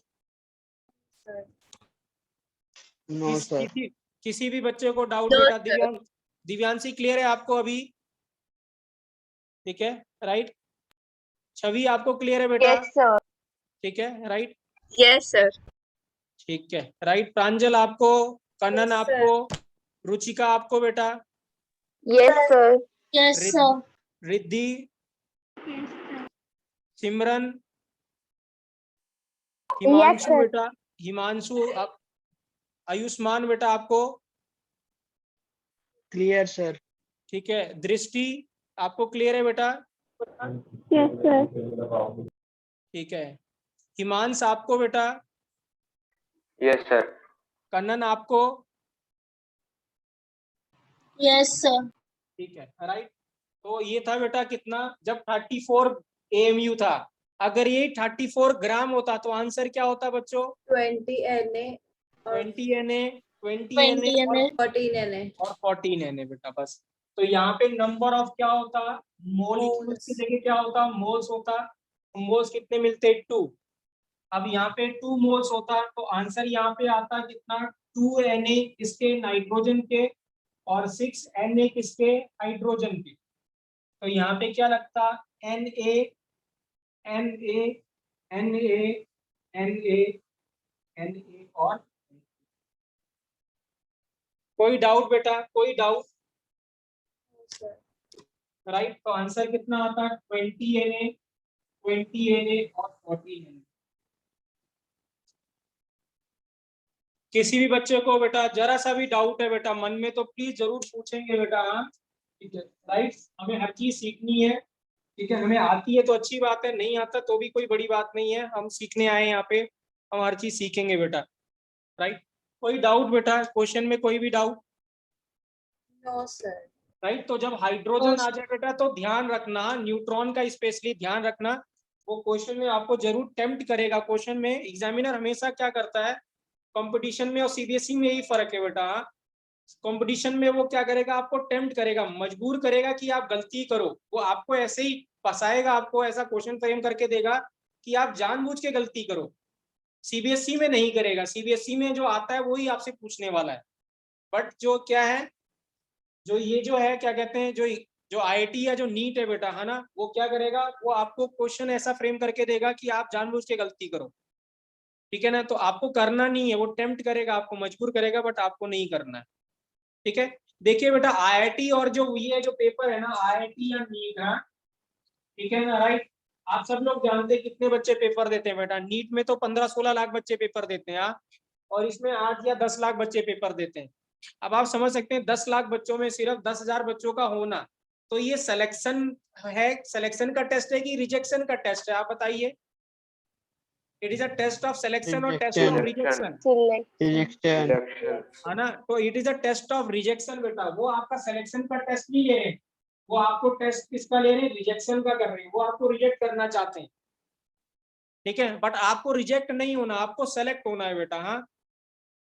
S5: No sir.
S1: किसी भी बच्चे को डाउट
S3: No,
S1: बेटा?
S3: sir.
S1: दिव्यांशी क्लियर है आपको अभी? ठीक है, राइट। छवि आपको क्लियर है बेटा?
S8: Yes sir.
S1: ठीक है, राइट।
S3: Yes sir.
S1: ठीक है, राइट। प्रांजल आपको, कनन
S2: Yes, sir.
S1: आपको, रुचिका आपको बेटा,
S8: yes sir.
S7: Yes, sir.
S1: Riddhi, Simran, Himanshu
S8: sir.
S1: बेटा, हिमांशु, आयुष्मान बेटा आपको,
S5: क्लियर सर।
S1: ठीक है। दृष्टि आपको क्लियर है बेटा?
S8: Yes sir.
S1: ठीक है। हिमांश आपको बेटा,
S6: Yes, sir.
S1: कन्नन आपको,
S7: Yes, sir.
S1: ठीक है, राइट। तो ये था बेटा कितना, जब 34 AMU था। अगर ये 34 ग्राम होता तो आंसर क्या होता बच्चों,
S2: 20 Na और
S1: 20 Na, 20
S7: 20
S1: Na
S7: Na.
S2: 14 Na।
S1: और 14 Na बेटा, बस। तो यहाँ पे नंबर ऑफ क्या होता, मोलिक्यूल्स की जगह क्या होता, मोल्स होता। मोल्स कितने मिलते, 2। अब यहाँ पे 2 मोल्स होता, तो आंसर यहाँ पे आता कितना, 2 Na किसके, नाइट्रोजन के, और 6 Na किसके, हाइड्रोजन के। तो यहाँ पे क्या लगता, Na Na और कोई डाउट बेटा, कोई डाउट?
S2: सर
S1: राइट, तो आंसर कितना आता है? 20 Na और 14 Na। किसी भी बच्चे को बेटा जरा सा भी डाउट है बेटा मन में तो प्लीज जरूर पूछेंगे बेटा। हाँ ठीक है, राइट, हमें हर चीज सीखनी है। ठीक है, हमें आती है तो अच्छी बात है, नहीं आता तो भी कोई बड़ी बात नहीं है, हम सीखने आए यहाँ पे, हम हर चीज सीखेंगे बेटा। राइट, कोई डाउट बेटा क्वेश्चन में, कोई भी डाउट?
S2: No sir.
S1: राइट, तो जब हाइड्रोजन आ जाए बेटा तो ध्यान रखना, न्यूट्रॉन का स्पेशली ध्यान रखना, वो क्वेश्चन में आपको जरूर टेम्प्ट करेगा। क्वेश्चन में एग्जामिनर हमेशा क्या करता है, कंपटीशन में और सीबीएसई में यही फर्क है बेटा। कंपटीशन में वो क्या करेगा, आपको टेम्प्ट करेगा, मजबूर करेगा कि आप गलती करो, वो आपको ऐसे ही फंसाएगा, आपको ऐसा क्वेश्चन फ्रेम करके देगा कि आप जानबूझ के गलती करो। सीबीएसई में नहीं करेगा, सीबीएसई में जो आता है वही आपसे पूछने वाला है। बट जो क्या है, जो ये जो है क्या कहते हैं, जो जो आईआईटी या जो नीट है बेटा, है ना, वो क्या करेगा, वो आपको क्वेश्चन ऐसा फ्रेम करके देगा कि आप जानबूझ के गलती करो। ठीक है ना, तो आपको करना नहीं है, वो टेम्प्ट करेगा, आपको मजबूर करेगा, बट आपको नहीं करना है। ठीक है, देखिए बेटा आईआईटी और जो ये जो पेपर है ना, आईआईटी या नीट है, ठीक है ना, राइट, आप सब लोग जानते हैं कितने बच्चे पेपर देते हैं बेटा। नीट में तो 15-16 लाख बच्चे पेपर देते हैं, हाँ, और इसमें 8 या 10 लाख बच्चे पेपर देते हैं। अब आप समझ सकते हैं 10 लाख बच्चों में सिर्फ 10,000 बच्चों का होना, तो ये सिलेक्शन है, सिलेक्शन का टेस्ट है कि रिजेक्शन का टेस्ट है, आप बताइए। It is a test of selection और test of
S5: Rejection.
S1: Rejection,
S8: Select.
S5: Rejection.
S6: Rejection.
S1: है ना, तो it is a test of rejection बेटा। वो आपका सिलेक्शन का टेस्ट नहीं ले रहे हैं, वो आपको टेस्ट किसका ले रहे हैं, रिजेक्शन का कर रहे हैं, वो आपको रिजेक्ट करना चाहते हैं। ठीक है, बट आपको रिजेक्ट नहीं होना, आपको सेलेक्ट होना है बेटा। हाँ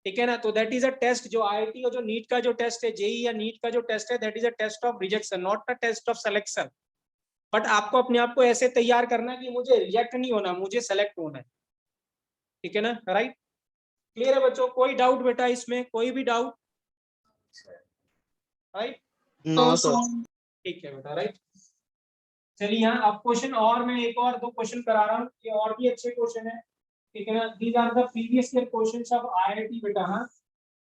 S1: ठीक है ना, तो दैट इज अ टेस्ट, जो आईआईटी और जो नीट का जो टेस्ट है, जेई या नीट का जो टेस्ट है, that is a test of rejection, not a test of selection. But आपको अपने आप को ऐसे तैयार करना है कि मुझे रिजेक्ट नहीं होना, मुझे सेलेक्ट होना है। ठीक है ना, राइट, क्लियर है बच्चों? कोई डाउट बेटा इसमें, कोई भी डाउट? Right,
S5: No, sir.
S1: ठीक है बेटा, राइट। चलिए यहाँ अब क्वेश्चन, और मैं एक और 2 क्वेश्चन करा रहा हूँ, ये और भी अच्छे क्वेश्चन है। ठीक है ना, these are the previous year questions of IIT बेटा। हाँ,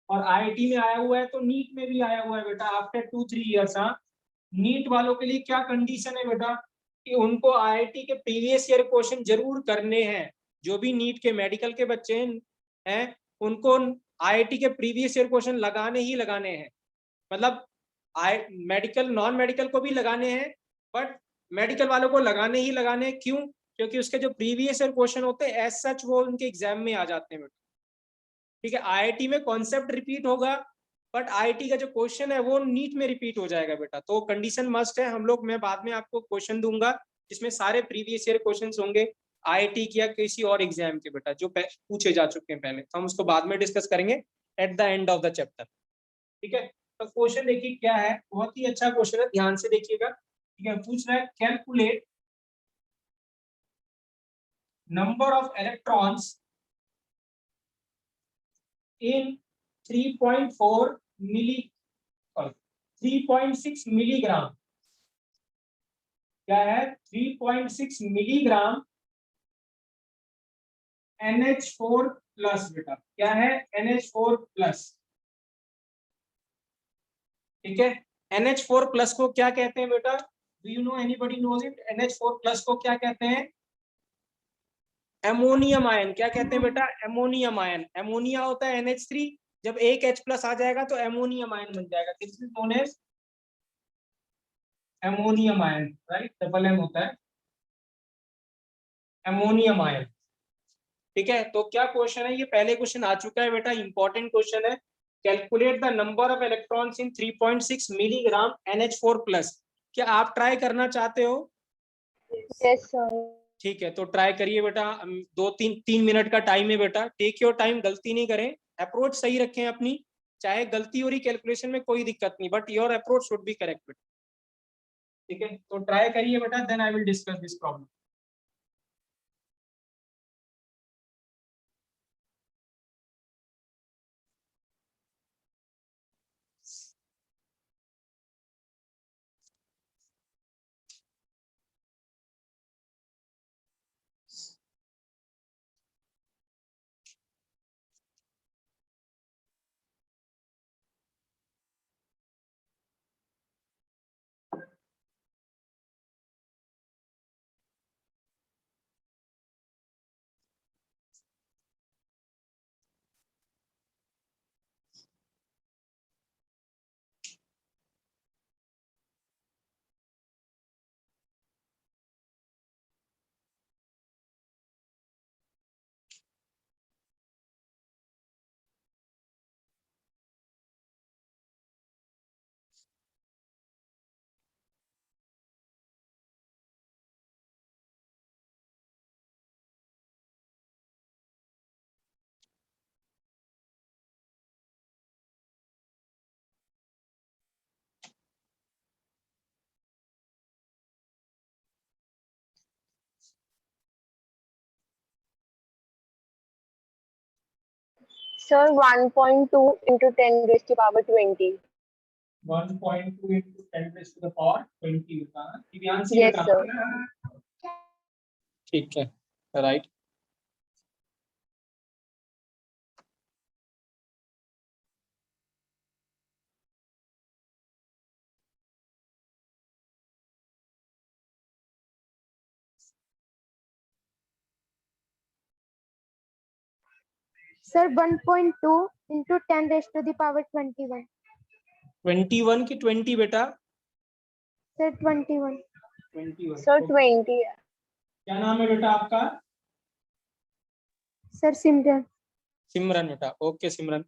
S1: और आईआईटी में आया हुआ है तो नीट में भी आया हुआ है बेटा, आफ्टर 2-3 इयर्स। हाँ, नीट वालों के लिए क्या कंडीशन है बेटा, कि उनको आईआईटी के प्रीवियस ईयर क्वेश्चन जरूर करने हैं। जो भी नीट के मेडिकल के बच्चे हैं उनको आईआईटी के प्रीवियस ईयर क्वेश्चन लगाने ही लगाने हैं। मतलब मेडिकल नॉन मेडिकल को भी लगाने हैं, बट मेडिकल वालों को लगाने ही लगाने हैं। क्यों? क्योंकि उसके जो प्रीवियस ईयर क्वेश्चन होते हैं एज सच वो उनके एग्जाम में आ जाते हैं बेटा। ठीक है, आईआईटी में कॉन्सेप्ट रिपीट होगा, बट आईआईटी का जो क्वेश्चन है वो नीट में रिपीट हो जाएगा बेटा। तो कंडीशन मस्ट है, हम लोग, मैं बाद में आपको क्वेश्चन दूंगा जिसमें सारे प्रीवियस ईयर क्वेश्चंस होंगे आईआईटी की या किसी और एग्जाम के बेटा, जो पूछे जा चुके हैं पहले, तो हम उसको बाद में डिस्कस करेंगे at the end of the chapter. ठीक है, तो क्वेश्चन देखिए क्या है, बहुत ही अच्छा क्वेश्चन है, ध्यान से देखिएगा। ठीक है, पूछ रहा है calculate number of electrons in 3.4 milli 3.6 milligram. क्या है? 3.6 मिलीग्राम NH4 प्लस बेटा। क्या है? NH4 plus. ठीक है, NH4 प्लस को क्या कहते हैं बेटा? Do you know, anybody knows it? NH4 plus को क्या कहते हैं? Ammonium ion. क्या कहते हैं बेटा? Ammonium ion. एमोनिया होता है NH3, जब एक H प्लस आ जाएगा तो एमोनियम आयन बन जाएगा। This is known as ammonium ion, right, double M होता है एमोनियम आयन। ठीक है, तो क्या क्वेश्चन है, ये पहले क्वेश्चन आ चुका है बेटा, इंपॉर्टेंट क्वेश्चन है। Calculate the number of electrons in 3.6 milligram NH4 plus. क्या आप ट्राई करना चाहते हो?
S8: Yes, sir.
S1: ठीक है, तो ट्राई करिए बेटा। 2-3 मिनट का टाइम है बेटा, टेक योर टाइम, गलती नहीं करें, अप्रोच सही रखें अपनी। चाहे गलती हो रही कैलकुलेशन में कोई दिक्कत नहीं, but your approach should be correct बेटा। ठीक है, तो ट्राई करिए बेटा, then I will discuss this problem.
S8: Sir, 1.2 into 10 raised to power 20.
S1: 1.2 into 10 raised to the power 20 बेटा, ध्यान से
S8: Yes,
S1: बेटा।
S8: sir.
S1: ठीक है, right.
S8: Sir, 1.2 into 10 raised to the power 21.
S1: 21 की 20 बेटा?
S8: Sir, 21.
S1: 21।
S8: Sir,
S1: Okay।
S8: 20.
S1: क्या नाम है बेटा आपका?
S8: Sir, Simran.
S1: सिमरन बेटा। ओके सिमरन।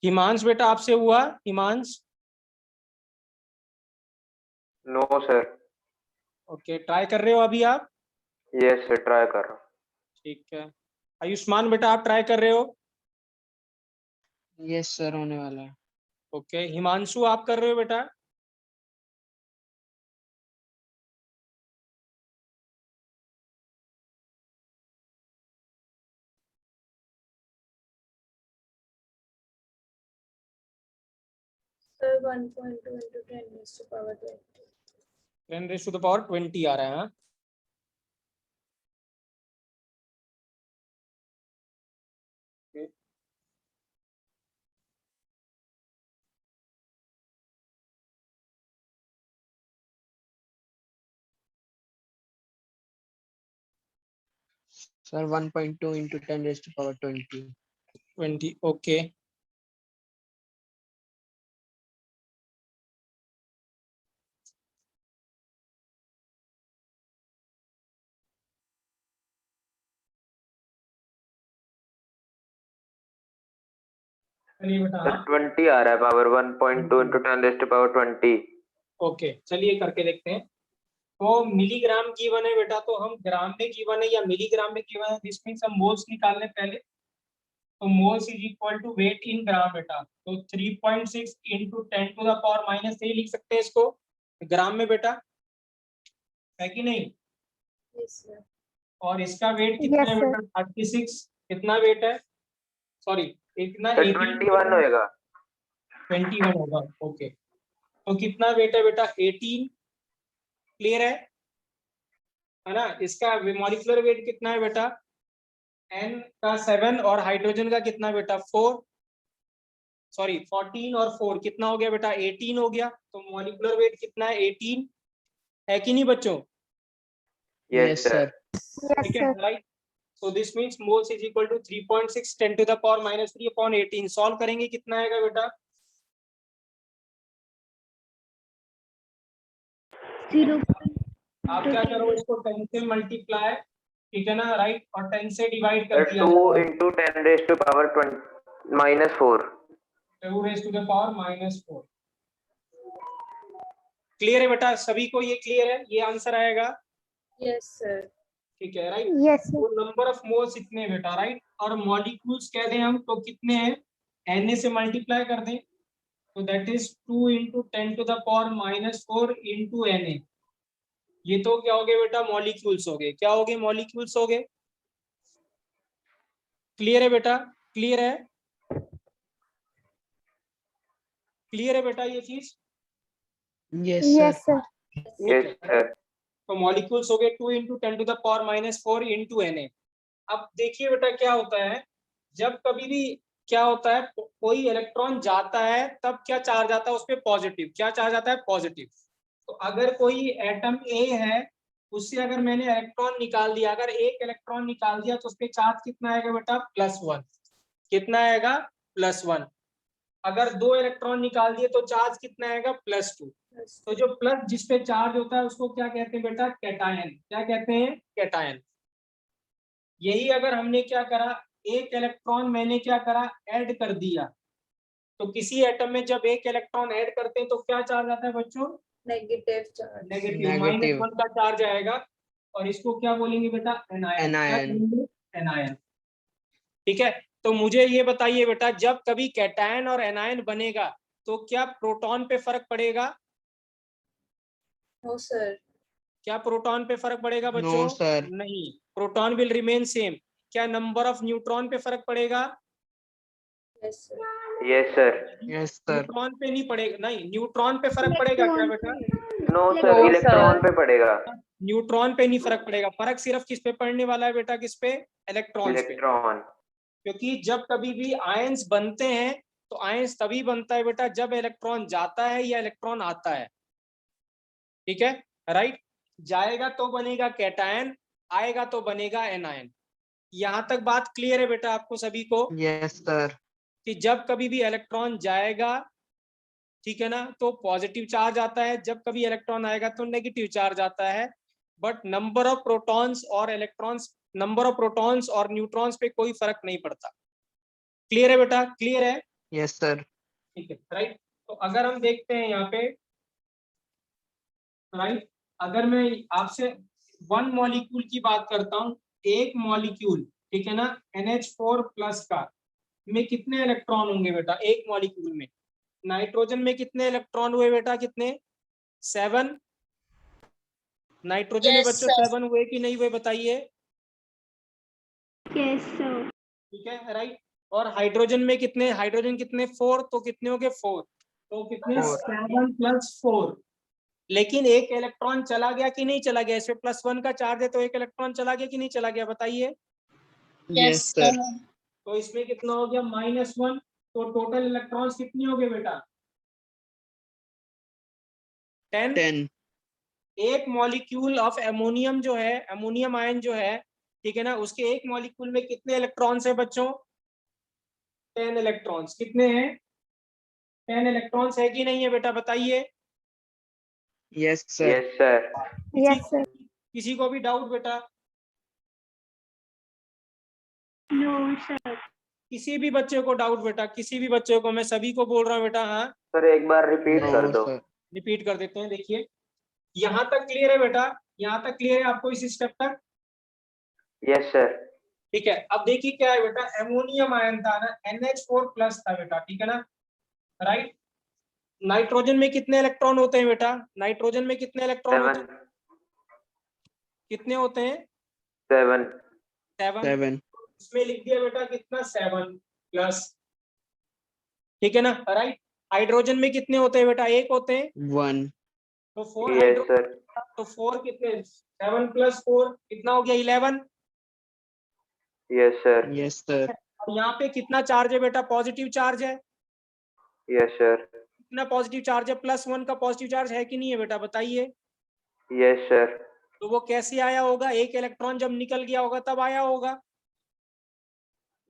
S1: हिमांश बेटा आपसे हुआ? Himansh?
S6: No sir.
S1: Okay, try कर रहे हो अभी आप?
S6: यस सर, ट्राई कर रहा हूँ।
S1: ठीक है। आयुष्मान बेटा आप ट्राई कर रहे हो?
S5: यस सर, होने वाला है।
S1: ओके, हिमांशु आप कर रहे हो बेटा?
S2: Sir, 1.2 into 10 raised to power 20.
S1: 10 raised to the power 20 आ रहा है। हाँ? Okay।
S5: Sir 1.2 into 10 raised to power 20.
S1: 20 okay. चलिए बेटा।
S6: सर 20 आ रहा है, power 1.2 into 10 raised to power 20।
S1: Okay, चलिए करके देखते हैं। तो मिलीग्राम गिवन है बेटा, तो हम ग्राम में गिवन है या मिलीग्राम में गिवन है, दिस मींस हम मोल्स निकालने पहले। तो moles is equal to weight in gram बेटा। तो 3.6 into 10 to the power -3 लिख सकते हैं इसको ग्राम में बेटा, है कि नहीं?
S2: Yes, sir.
S1: और इसका वेट कितना
S8: Yes,
S1: है
S8: sir.
S1: बेटा? 36। कितना वेट है? सॉरी, इतना
S6: सर
S1: 18
S6: 21 होएगा।
S1: 21 होगा। ओके, तो कितना वेट है बेटा? 18। क्लियर है ना? इसका मॉलिक्यूलर वेट कितना है बेटा? N का 7 और हाइड्रोजन का कितना बेटा? 4। सॉरी 14 और 4 कितना हो गया बेटा? 18 हो गया। तो मॉलिक्यूलर वेट कितना है? 18 है कि नहीं बच्चों?
S6: Yes sir.
S8: Yes,
S1: ठीक है,
S8: sir.
S1: Right. So this means moles is equal to 3.6 10 to the power -3 upon 18। Solve करेंगे कितना आएगा बेटा?
S4: 0.
S1: आप क्या करो, इसको 10 से मल्टीप्लाई, ठीक है ना, राइट, और 10 से डिवाइड कर
S6: सर
S1: दिया
S6: 2
S1: जाएगा।
S6: into 10 raised to power 20 -4।
S1: 2 raised to the power -4। Clear है बेटा? सभी को ये क्लियर है? ये आंसर आएगा।
S2: Yes, sir.
S1: ठीक है, राइट।
S8: Yes, sir.
S1: तो नंबर ऑफ मोल्स इतने बेटा, राइट, और मॉलिक्यूल्स कह दें हम तो कितने हैं? Na से मल्टीप्लाई कर दें तो that is 2 into 10 to the power -4 into Na। ये तो क्या हो गए बेटा? मॉलिक्यूल्स हो गए। क्या हो गए? मॉलिक्यूल्स हो गए। क्लियर है बेटा? क्लियर है? क्लियर है बेटा ये चीज?
S5: Yes
S8: Yes,
S5: sir.
S8: sir.
S6: Yes sir.
S1: तो मॉलिक्यूल्स हो गए 2 into 10 to the power -4 into Na। अब देखिए बेटा क्या होता है, जब कभी भी क्या होता है, कोई इलेक्ट्रॉन जाता है तब क्या चार्ज आता है उस पर? पॉजिटिव। क्या चार्ज आता है? पॉजिटिव। तो अगर कोई एटम ए है, उससे अगर मैंने इलेक्ट्रॉन निकाल दिया, अगर एक इलेक्ट्रॉन निकाल दिया तो उस पर चार्ज कितना आएगा बेटा? +1। कितना आएगा? +1। अगर 2 इलेक्ट्रॉन निकाल दिए तो चार्ज कितना आएगा? +2।
S2: Yes.
S1: तो जो प्लस जिस पे चार्ज होता है उसको क्या कहते हैं बेटा? कैटायन। क्या कहते हैं? कैटायन। यही अगर हमने क्या करा, एक इलेक्ट्रॉन मैंने क्या करा? ऐड कर दिया। तो किसी एटम में जब एक इलेक्ट्रॉन ऐड करते हैं तो क्या चार्ज आता है बच्चों?
S2: Negative charge.
S1: Negative,
S5: Negative.
S1: -1 का चार्ज आएगा। और इसको क्या बोलेंगे बेटा? एनायन। क्या
S5: Anion.
S1: बोलेंगे? एनायन। ठीक है, तो मुझे ये बताइए बेटा, जब कभी कैटायन और एनायन बनेगा तो क्या प्रोटॉन पे फर्क पड़ेगा?
S2: No, sir.
S1: क्या प्रोटॉन पे फर्क पड़ेगा बच्चों?
S5: No, sir.
S1: नहीं, प्रोटॉन विल रिमेन सेम। क्या नंबर ऑफ न्यूट्रॉन पे फर्क पड़ेगा?
S2: Yes, sir.
S6: Yes, sir.
S5: Yes, sir.
S1: Neutron पे नहीं पड़ेगा, नहीं न्यूट्रॉन पे फर्क पड़ेगा क्या बेटा?
S6: No, sir.
S3: No,
S6: electron
S3: sir.
S6: पे पड़ेगा।
S1: न्यूट्रॉन पे नहीं फर्क पड़ेगा, फर्क सिर्फ किस पे पड़ने वाला है बेटा? किस पे? इलेक्ट्रॉन्स पे।
S6: इलेक्ट्रॉन।
S1: क्योंकि जब कभी भी आयंस बनते हैं तो आयंस तभी बनता है बेटा जब इलेक्ट्रॉन जाता है या इलेक्ट्रॉन आता है। ठीक है, राइट। जाएगा तो बनेगा कैटायन, आएगा तो बनेगा एनायन। यहां तक बात क्लियर है बेटा आपको सभी को?
S5: Yes, sir.
S1: कि जब कभी भी इलेक्ट्रॉन जाएगा, ठीक है ना, तो पॉजिटिव चार्ज आता है, जब कभी इलेक्ट्रॉन आएगा तो नेगेटिव चार्ज आता है। बट नंबर ऑफ प्रोटॉन्स और इलेक्ट्रॉन्स, नंबर ऑफ प्रोटॉन्स और न्यूट्रॉन्स पे कोई फर्क नहीं पड़ता। क्लियर है बेटा? क्लियर है?
S5: Yes, sir.
S1: ठीक है, राइट। तो अगर हम देखते हैं यहाँ पे, राइट, अगर मैं आपसे वन मॉलिक्यूल की बात करता हूँ, एक मॉलिक्यूल, ठीक है ना, NH4+ का, में कितने इलेक्ट्रॉन होंगे बेटा एक मॉलिक्यूल में? नाइट्रोजन में कितने इलेक्ट्रॉन हुए बेटा? कितने? 7। नाइट्रोजन में
S7: Yes,
S1: बच्चों
S7: sir.
S1: 7 हुए कि नहीं हुए बताइए?
S4: Yes sir.
S1: ठीक है, राइट। और हाइड्रोजन में कितने? हाइड्रोजन कितने? 4, तो कितने हो गए? 4। तो कितने?
S5: 4.
S1: 7 + 4। लेकिन एक इलेक्ट्रॉन चला गया कि नहीं चला गया? इसमें +1 का चार्ज है तो एक इलेक्ट्रॉन चला गया कि नहीं चला गया बताइए?
S5: Yes, sir.
S1: तो इसमें कितना हो गया? -1। तो टोटल इलेक्ट्रॉन्स कितने हो गए बेटा? 10।
S5: 10.
S1: एक मॉलिक्यूल ऑफ एमोनियम जो है, एमोनियम आयन जो है, ठीक है ना, उसके एक मॉलिक्यूल में कितने इलेक्ट्रॉन्स है बच्चों? 10 इलेक्ट्रॉन्स। कितने हैं? 10 इलेक्ट्रॉन्स है कि नहीं है बेटा बताइए?
S5: Yes, sir.
S6: Yes, sir.
S8: Yes, sir.
S1: किसी को भी डाउट बेटा?
S4: No sir.
S1: किसी भी बच्चे को डाउट बेटा? किसी भी बच्चे को? मैं सभी को बोल रहा हूँ बेटा। हाँ,
S6: सर एक बार रिपीट कर
S5: No,
S6: दो।
S5: sir.
S1: रिपीट कर देते हैं। देखिए, यहाँ तक क्लियर है बेटा? यहाँ तक क्लियर है आपको इस स्टेप तक?
S6: Yes sir.
S1: ठीक है, अब देखिए क्या है बेटा, एमोनियम आयन था ना, NH4+ था बेटा, ठीक है ना, राइट। नाइट्रोजन में कितने इलेक्ट्रॉन होते हैं बेटा? नाइट्रोजन में कितने इलेक्ट्रॉन होते हैं?
S6: 7
S1: कितने होते हैं?
S6: 7
S5: 7.
S1: इसमें लिख दिया बेटा कितना? 7+, ठीक है ना, राइट। हाइड्रोजन में कितने होते हैं बेटा? 1 होते हैं,
S5: 1.
S1: तो 4
S6: यस
S1: हाइड्रोजन,
S6: सर।
S1: तो 4 कितने? 7 + 4 कितना हो गया? 11।
S6: Yes sir.
S5: Yes, sir.
S1: और यहाँ पे कितना चार्ज है बेटा? पॉजिटिव चार्ज है।
S6: Yes sir.
S1: कितना पॉजिटिव चार्ज है? +1 का पॉजिटिव चार्ज है कि नहीं है बेटा बताइए?
S6: Yes sir.
S1: तो वो कैसे आया होगा? एक इलेक्ट्रॉन जब निकल गया होगा तब आया होगा,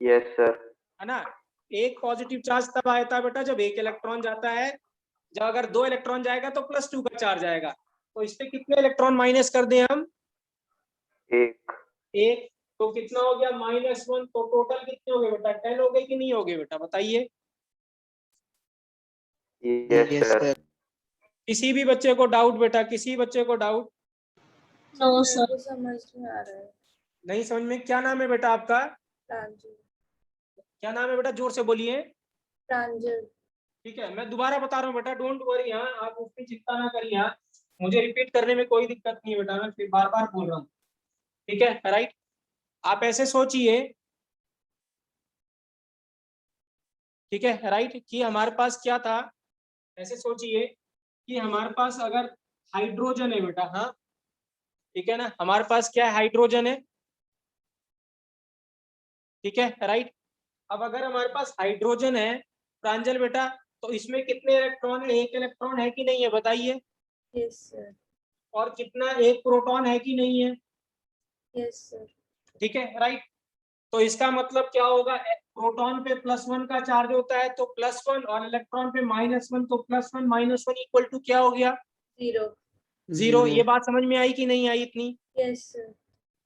S6: यस सर।
S1: है ना। एक पॉजिटिव चार्ज तब आया था बेटा जब एक इलेक्ट्रॉन जाता है, जब अगर 2 इलेक्ट्रॉन जाएगा तो +2 का चार्ज आएगा। तो इस पे कितने इलेक्ट्रॉन माइनस कर दें हम? 1। तो कितना हो गया? -1। तो टोटल कितने हो गए बेटा? 10 हो गए कि नहीं हो गए बेटा बताइए?
S6: Yes
S5: Yes,
S6: sir.
S5: sir.
S1: किसी भी बच्चे को डाउट बेटा? किसी बच्चे को डाउट?
S7: No,
S2: मेरे
S7: sir.
S2: को समझ नहीं आ रहा है।
S1: नहीं समझ में? क्या नाम है बेटा आपका?
S2: प्रांजल।
S1: क्या नाम है बेटा? जोर से बोलिए।
S2: प्रांजल।
S1: ठीक है, मैं दोबारा बता रहा हूँ बेटा, डोंट वरी, हाँ आप उसकी चिंता ना करिए, हाँ मुझे रिपीट करने में कोई दिक्कत नहीं है बेटा, मैं फिर बार बार बोल रहा हूँ, ठीक है, राइट। आप ऐसे सोचिए, ठीक है, राइट, कि हमारे पास क्या था, ऐसे सोचिए कि हमारे पास अगर हाइड्रोजन है बेटा, हाँ ठीक है ना, हमारे पास क्या है? हाइड्रोजन है, ठीक है, राइट। अब अगर हमारे पास हाइड्रोजन है प्रांजल बेटा, तो इसमें कितने इलेक्ट्रॉन है? 1 इलेक्ट्रॉन है कि नहीं है बताइए?
S2: Yes sir.
S1: और कितना? 1 प्रोटॉन है कि नहीं है?
S2: Yes sir.
S1: ठीक है, राइट। तो इसका मतलब क्या होगा? प्रोटॉन पे +1 का चार्ज होता है तो +1, और इलेक्ट्रॉन पे -1, तो +1 -1 इक्वल टू क्या हो गया?
S2: 0।
S1: 0। ये बात समझ में आई कि नहीं आई इतनी?
S2: Yes sir.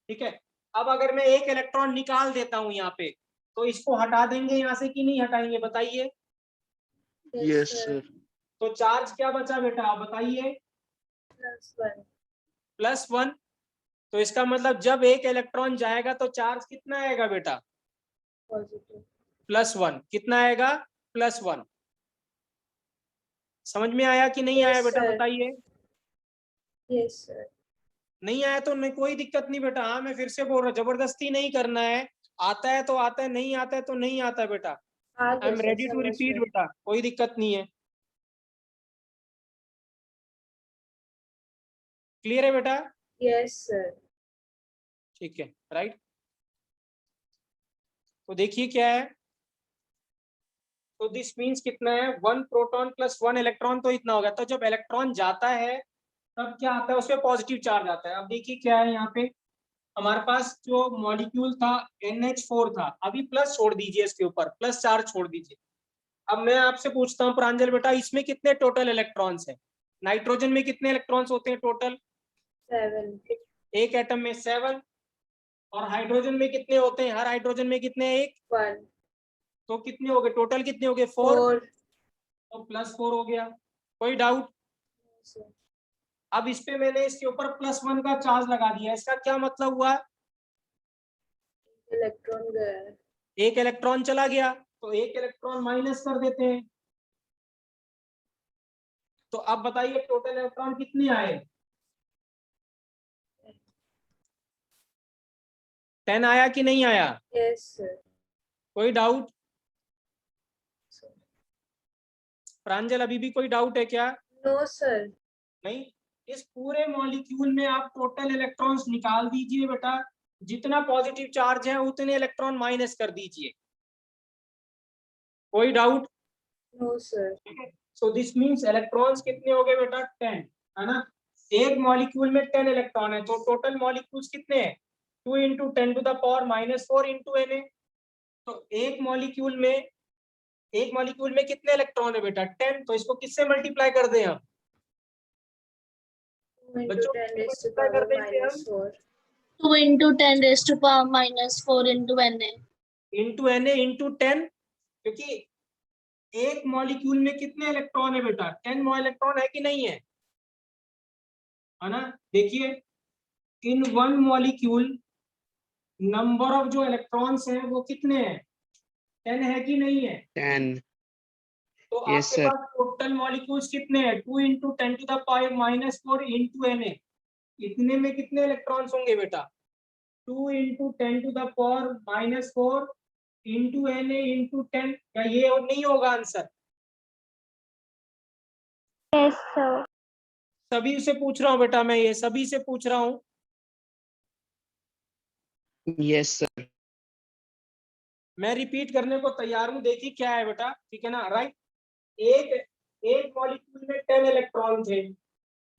S1: ठीक है। अब अगर मैं एक इलेक्ट्रॉन निकाल देता हूं यहाँ पे, तो इसको हटा देंगे यहाँ से कि नहीं हटाएंगे बताइए?
S5: Yes, sir.
S1: तो चार्ज क्या बचा बेटा आप बताइए?
S2: +1।
S1: +1। तो इसका मतलब जब एक इलेक्ट्रॉन जाएगा तो चार्ज कितना आएगा बेटा?
S2: पॉजिटिव।
S1: +1। कितना आएगा? +1। समझ में आया कि नहीं
S2: Yes,
S1: आया बेटा
S2: sir.
S1: बताइए?
S2: Yes sir.
S1: नहीं आया तो नहीं, कोई दिक्कत नहीं बेटा। हाँ मैं फिर से बोल रहा हूँ, जबरदस्ती नहीं करना है, आता है तो आता है, नहीं आता है तो नहीं आता बेटा।
S2: आ
S1: आई
S2: गया
S1: एम
S2: सर,
S1: रेडी टू
S2: समझ
S1: रिपीट
S2: में।
S1: बेटा, कोई दिक्कत नहीं है। क्लियर है बेटा?
S2: Yes sir.
S1: ठीक है, राइट। तो देखिए क्या है, तो दिस मीन्स कितना है, 1 प्रोटॉन प्लस 1 इलेक्ट्रॉन, तो इतना हो गया। तो जब इलेक्ट्रॉन जाता है तब क्या आता है, उसमें पॉजिटिव चार्ज आता है। अब देखिए क्या है यहाँ पे, हमारे पास जो मॉलिक्यूल था NH4 था, अभी प्लस छोड़ दीजिए, इसके ऊपर प्लस चार्ज छोड़ दीजिए। अब मैं आपसे पूछता हूँ प्रांजल बेटा, इसमें कितने टोटल इलेक्ट्रॉन्स हैं? नाइट्रोजन में कितने इलेक्ट्रॉन्स होते हैं टोटल?
S2: 7।
S1: एक एटम में 7। और हाइड्रोजन में कितने होते हैं? हर हाइड्रोजन में कितने? 1।
S2: 1।
S1: तो कितने हो गए टोटल, कितने हो गए? 4।
S2: 4।
S1: तो +4 हो गया। कोई डाउट? अब इस पे मैंने इसके ऊपर +1 का चार्ज लगा दिया, इसका क्या मतलब हुआ?
S2: इलेक्ट्रॉन गया है।
S1: एक इलेक्ट्रॉन चला गया, तो एक इलेक्ट्रॉन माइनस कर देते हैं। तो अब बताइए टोटल इलेक्ट्रॉन कितने आए? 10 आया कि नहीं आया?
S2: Yes sir.
S1: कोई डाउट? प्रांजल अभी भी कोई डाउट है क्या?
S2: No sir.
S1: नहीं। इस पूरे मॉलिक्यूल में आप टोटल इलेक्ट्रॉन्स निकाल दीजिए बेटा, जितना पॉजिटिव चार्ज है उतने इलेक्ट्रॉन माइनस कर दीजिए। कोई doubt?
S2: No sir.
S1: So this means electrons कितने हो गए बेटा? 10, है ना। एक मॉलिक्यूल में 10 इलेक्ट्रॉन है, तो टोटल मॉलिक्यूल्स कितने हैं? 2 × 10⁻⁻⁴ इंटू Na। तो एक मॉलिक्यूल में कितने इलेक्ट्रॉन है बेटा? 10। तो इसको किससे मल्टीप्लाई कर दें हम?
S2: 2 ×
S1: बच्चों
S2: 10 raised to
S1: मल्टीप्लाई कर
S2: power
S1: देंगे हम
S2: -4।
S7: 2 × 10⁻⁻⁴ into Na।
S1: Into Na into 10, क्योंकि एक मॉलिक्यूल में कितने इलेक्ट्रॉन है बेटा? 10 इलेक्ट्रॉन है कि नहीं है? है ना। देखिए in one molecule number of जो इलेक्ट्रॉन्स हैं वो कितने हैं? 10 है कि नहीं है?
S5: 10.
S1: तो
S5: Yes,
S1: आपके
S5: sir.
S1: पास टोटल मॉलिक्यूल्स कितने हैं? 2 × 10⁻⁴ इंटू Na। इतने में कितने इलेक्ट्रॉन्स होंगे बेटा? 2 × 10⁻⁻⁴ इंटू Na इंटू 10। क्या ये और नहीं होगा आंसर?
S4: Yes sir.
S1: सभी से पूछ रहा हूँ बेटा, मैं ये सभी से पूछ रहा हूँ।
S5: Yes, sir.
S1: मैं रिपीट करने को तैयार हूँ। देखिए क्या है बेटा, ठीक है ना, राइट। एक मॉलिक्यूल में 10 इलेक्ट्रॉन थे,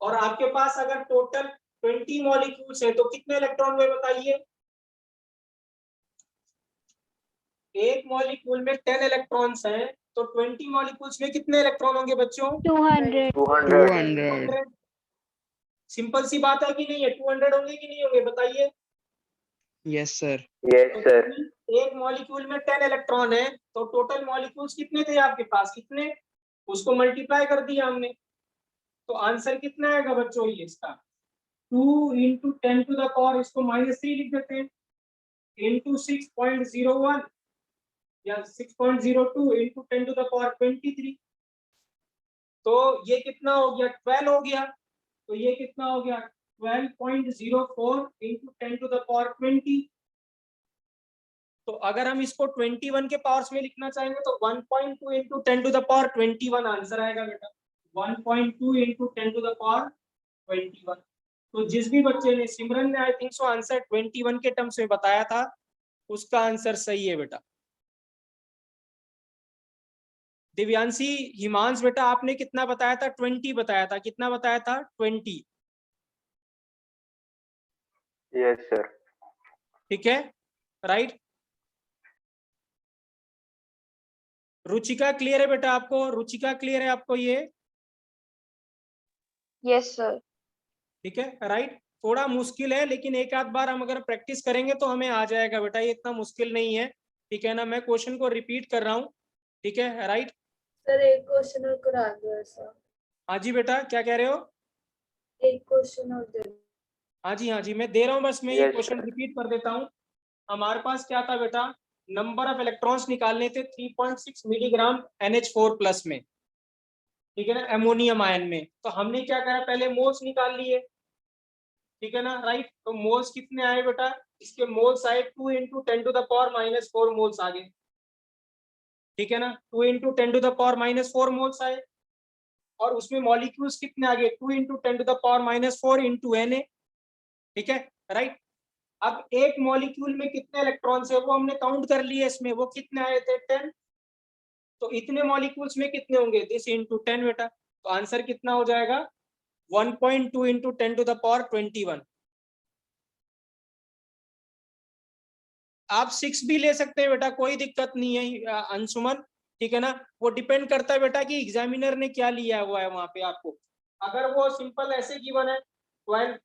S1: और आपके पास अगर टोटल 20 मॉलिक्यूल्स है तो कितने इलेक्ट्रॉन हुए बताइए? एक मॉलिक्यूल में 10 इलेक्ट्रॉन्स हैं, तो 20 मॉलिक्यूल्स में कितने इलेक्ट्रॉन होंगे बच्चों?
S4: 200।
S6: 200.
S5: 200.
S1: सिंपल सी बात है कि नहीं है? 200 होंगे कि नहीं होंगे बताइए?
S5: Yes, sir.
S6: Yes,
S1: तो
S6: sir.
S1: एक मॉलिक्यूल में 10 इलेक्ट्रॉन है, तो टोटल मॉलिक्यूल्स कितने थे आपके पास? कितने? उसको मल्टीप्लाई कर दिया हमने, तो आंसर कितना आएगा बच्चों ये इसका? 2 × 10⁻⁴, इसको -3 लिख देते हैं, इंटू 6.01 या 6.02 × 10⁻23। तो ये कितना हो गया? 12 हो गया। तो ये कितना हो गया? 12.04 × 10⁻20। तो अगर हम इसको 21 के पावर्स में लिखना चाहेंगे तो 1.2 × 10⁻21 आंसर आएगा बेटा। 1.2 × 10⁻21। तो जिस भी बच्चे ने, सिमरन ने आई थिंक सो आंसर 21 के टर्म्स में बताया था, उसका आंसर सही है बेटा। दिव्यांशी, हिमांश बेटा आपने कितना बताया था? 20 बताया था। कितना बताया था? 20।
S6: Yes, sir.
S1: ठीक है, राइट। रुचिका क्लियर है बेटा आपको? रुचिका क्लियर है आपको ये?
S8: Yes sir.
S1: ठीक है, राइट। थोड़ा मुश्किल है, लेकिन एक आध बार हम अगर प्रैक्टिस करेंगे तो हमें आ जाएगा बेटा, ये इतना मुश्किल नहीं है। ठीक है ना, मैं क्वेश्चन को रिपीट कर रहा हूँ। ठीक है, राइट।
S2: सर एक क्वेश्चन और करा दो ऐसा।
S1: हाँ जी बेटा, क्या कह रहे हो?
S2: एक क्वेश्चन और दे दो।
S1: हाँ जी, हाँ जी, मैं दे रहा हूँ, बस मैं ये
S6: Yes,
S1: क्वेश्चन
S6: sir.
S1: रिपीट कर देता हूँ। हमारे पास क्या था बेटा? नंबर ऑफ इलेक्ट्रॉन्स निकालने थे 3.6 मिलीग्राम NH4+ में, ठीक है ना, अमोनियम आयन में। तो हमने क्या करा, पहले मोल्स निकाल लिए। ठीक है ना, राइट। तो मोल्स कितने आए बेटा, इसके मोल्स आए 2 × 10⁻⁻⁴ मोल्स आ गए, ठीक है ना, 2 × 10⁻⁻⁴ मोल्स आए। और उसमें मॉलिक्यूल्स कितने आ गए, 2 × 10⁻⁴ × Na, ठीक है, राइट। अब एक मॉलिक्यूल में कितने इलेक्ट्रॉन्स है वो हमने काउंट कर लिए, इसमें वो कितने आए थे 10, तो इतने मॉलिक्यूल्स में कितने होंगे, दिस × 10 बेटा। तो आंसर कितना हो जाएगा, 1.2 × 10⁻21। आप 6 भी ले सकते हैं बेटा, कोई दिक्कत नहीं है अंशुमन, ठीक है ना। वो डिपेंड करता है बेटा कि एग्जामिनर ने क्या लिया हुआ है वहां पे आपको। अगर वो सिंपल ऐसे गिवन है 12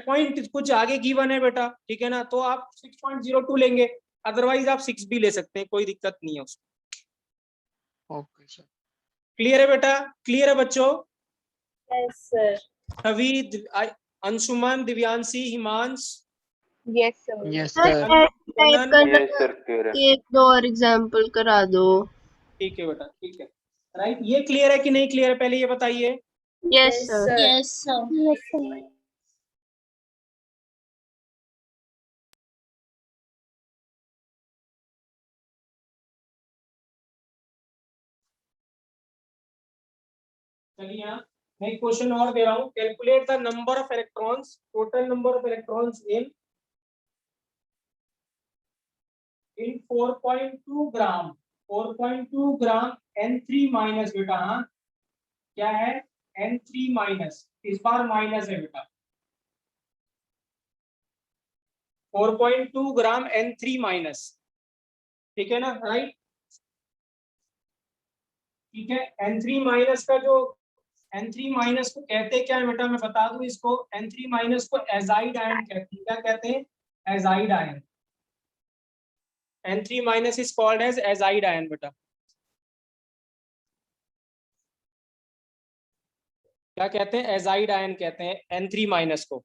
S1: पॉइंट कुछ आगे गिवन है बेटा, ठीक है ना, तो आप 6.02 लेंगे, अदरवाइज आप 6 भी ले सकते हैं, कोई दिक्कत नहीं है उसमें।
S5: Okay sir.
S1: क्लियर है बेटा, क्लियर है बच्चों।
S2: Yes, sir.
S1: Chhavi, Anshuman, Divyanshi, Himansh,
S8: Yes, sir.
S5: Yes
S7: sir
S5: sir.
S7: Type करना,
S6: Yes, sir, clear है।
S7: एक दो और एग्जांपल करा दो।
S1: ठीक है बेटा, ठीक है, राइट। ये क्लियर है कि नहीं क्लियर है, पहले ये बताइए।
S7: Yes
S2: Yes,
S7: sir.
S2: sir.
S7: Yes sir.
S4: Yes, sir.
S1: चलिए यहाँ मैं एक क्वेश्चन और दे रहा हूँ, calculate the number of electrons, total number of electrons in 4.2 gram, 4.2 gram N3 minus बेटा, हाँ क्या है, N3 माइनस, इस बार माइनस है बेटा, 4.2 ग्राम N3 माइनस, ठीक है ना, राइट। ठीक है, N3 माइनस का जो, N3 माइनस को कहते क्या है बेटा, मैं बता दूं इसको, N3 माइनस को एजाइड आयन कहते हैं, क्या कहते हैं, azide ion. N3 minus is called as azide ion बेटा। क्या कहते हैं, एजाइड आयन कहते हैं N3 माइनस को,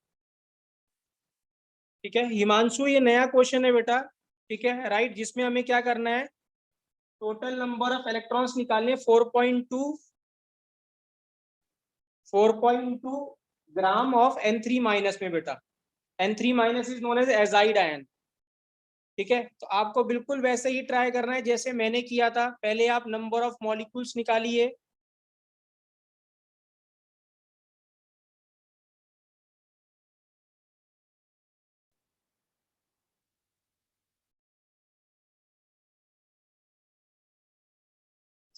S1: ठीक है। हिमांशु ये नया क्वेश्चन है बेटा, ठीक है, राइट, जिसमें हमें क्या करना है, टोटल नंबर ऑफ इलेक्ट्रॉन्स निकालने 4.2 ग्राम ऑफ N3 माइनस में बेटा। N3 minus is known as azide ion, ठीक है। तो आपको बिल्कुल वैसे ही ट्राई करना है जैसे मैंने किया था, पहले आप नंबर ऑफ मॉलिक्यूल्स निकालिए,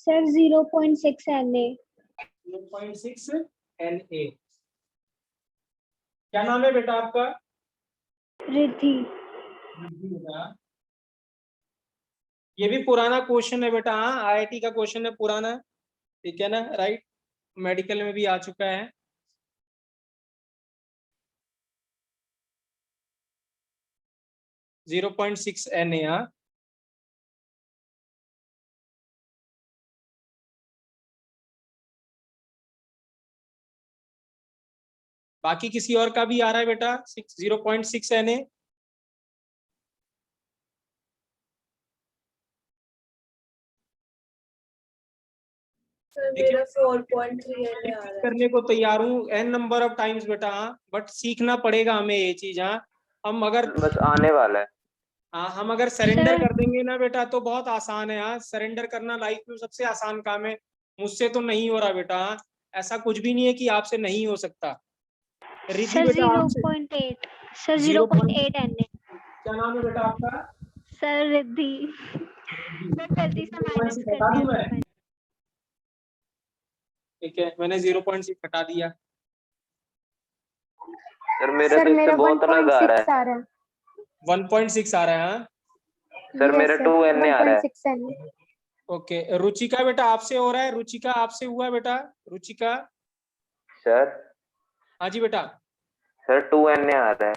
S4: Sir, 0.6 Na.
S1: 0.6 Na। क्या नाम है बेटा आपका,
S4: रिद्धि.
S1: बेटा ये भी पुराना क्वेश्चन है बेटा, हाँ आईआईटी का क्वेश्चन है पुराना, ठीक है ना, राइट, मेडिकल में भी आ चुका है। जीरो 0.6 Na, बाकी किसी और का भी आ रहा है बेटा 0.6 Na।
S2: Sir, मेरा 4.3 आ रहा है.
S1: करने को तैयार हूँ n नंबर ऑफ टाइम्स बेटा, हाँ बट सीखना पड़ेगा हमें ये चीज, हाँ हम अगर,
S6: बस आने वाला है।
S1: हाँ हम अगर सरेंडर
S4: Sir.
S1: कर देंगे ना बेटा तो बहुत आसान है, हाँ सरेंडर करना लाइफ में सबसे आसान काम है, मुझसे तो नहीं हो रहा बेटा, हाँ ऐसा कुछ भी नहीं है कि आपसे नहीं हो सकता। रिद्धि
S4: Sir,
S1: बेटा आपसे
S4: 0.8. Sir,
S1: 0.8
S4: 0.8 Na.
S1: क्या नाम है बेटा आपका,
S4: Sir, रिद्धि. Sir, गलती से माइनस
S1: 0.6
S4: कर
S1: हटा
S4: दिया
S1: दूं मैं,
S4: मैंने.
S1: ठीक है मैंने 0.6 हटा दिया।
S6: सर मेरा
S8: सर
S6: तो इससे
S8: मेरा
S6: बहुत अलग आ रहा
S8: 1.6
S6: है।
S8: आ रहा है.
S1: 1.6 आ रहा है, हाँ
S6: सर
S8: Yes,
S6: मेरा
S8: sir.
S6: 2 Na आ रहा है।
S8: 1.6 Na.
S1: ओके। रुचिका बेटा आपसे हो रहा है, रुचिका आपसे हुआ है बेटा, रुचिका,
S6: सर
S1: हाँ जी बेटा,
S6: 2 Na आ रहा है।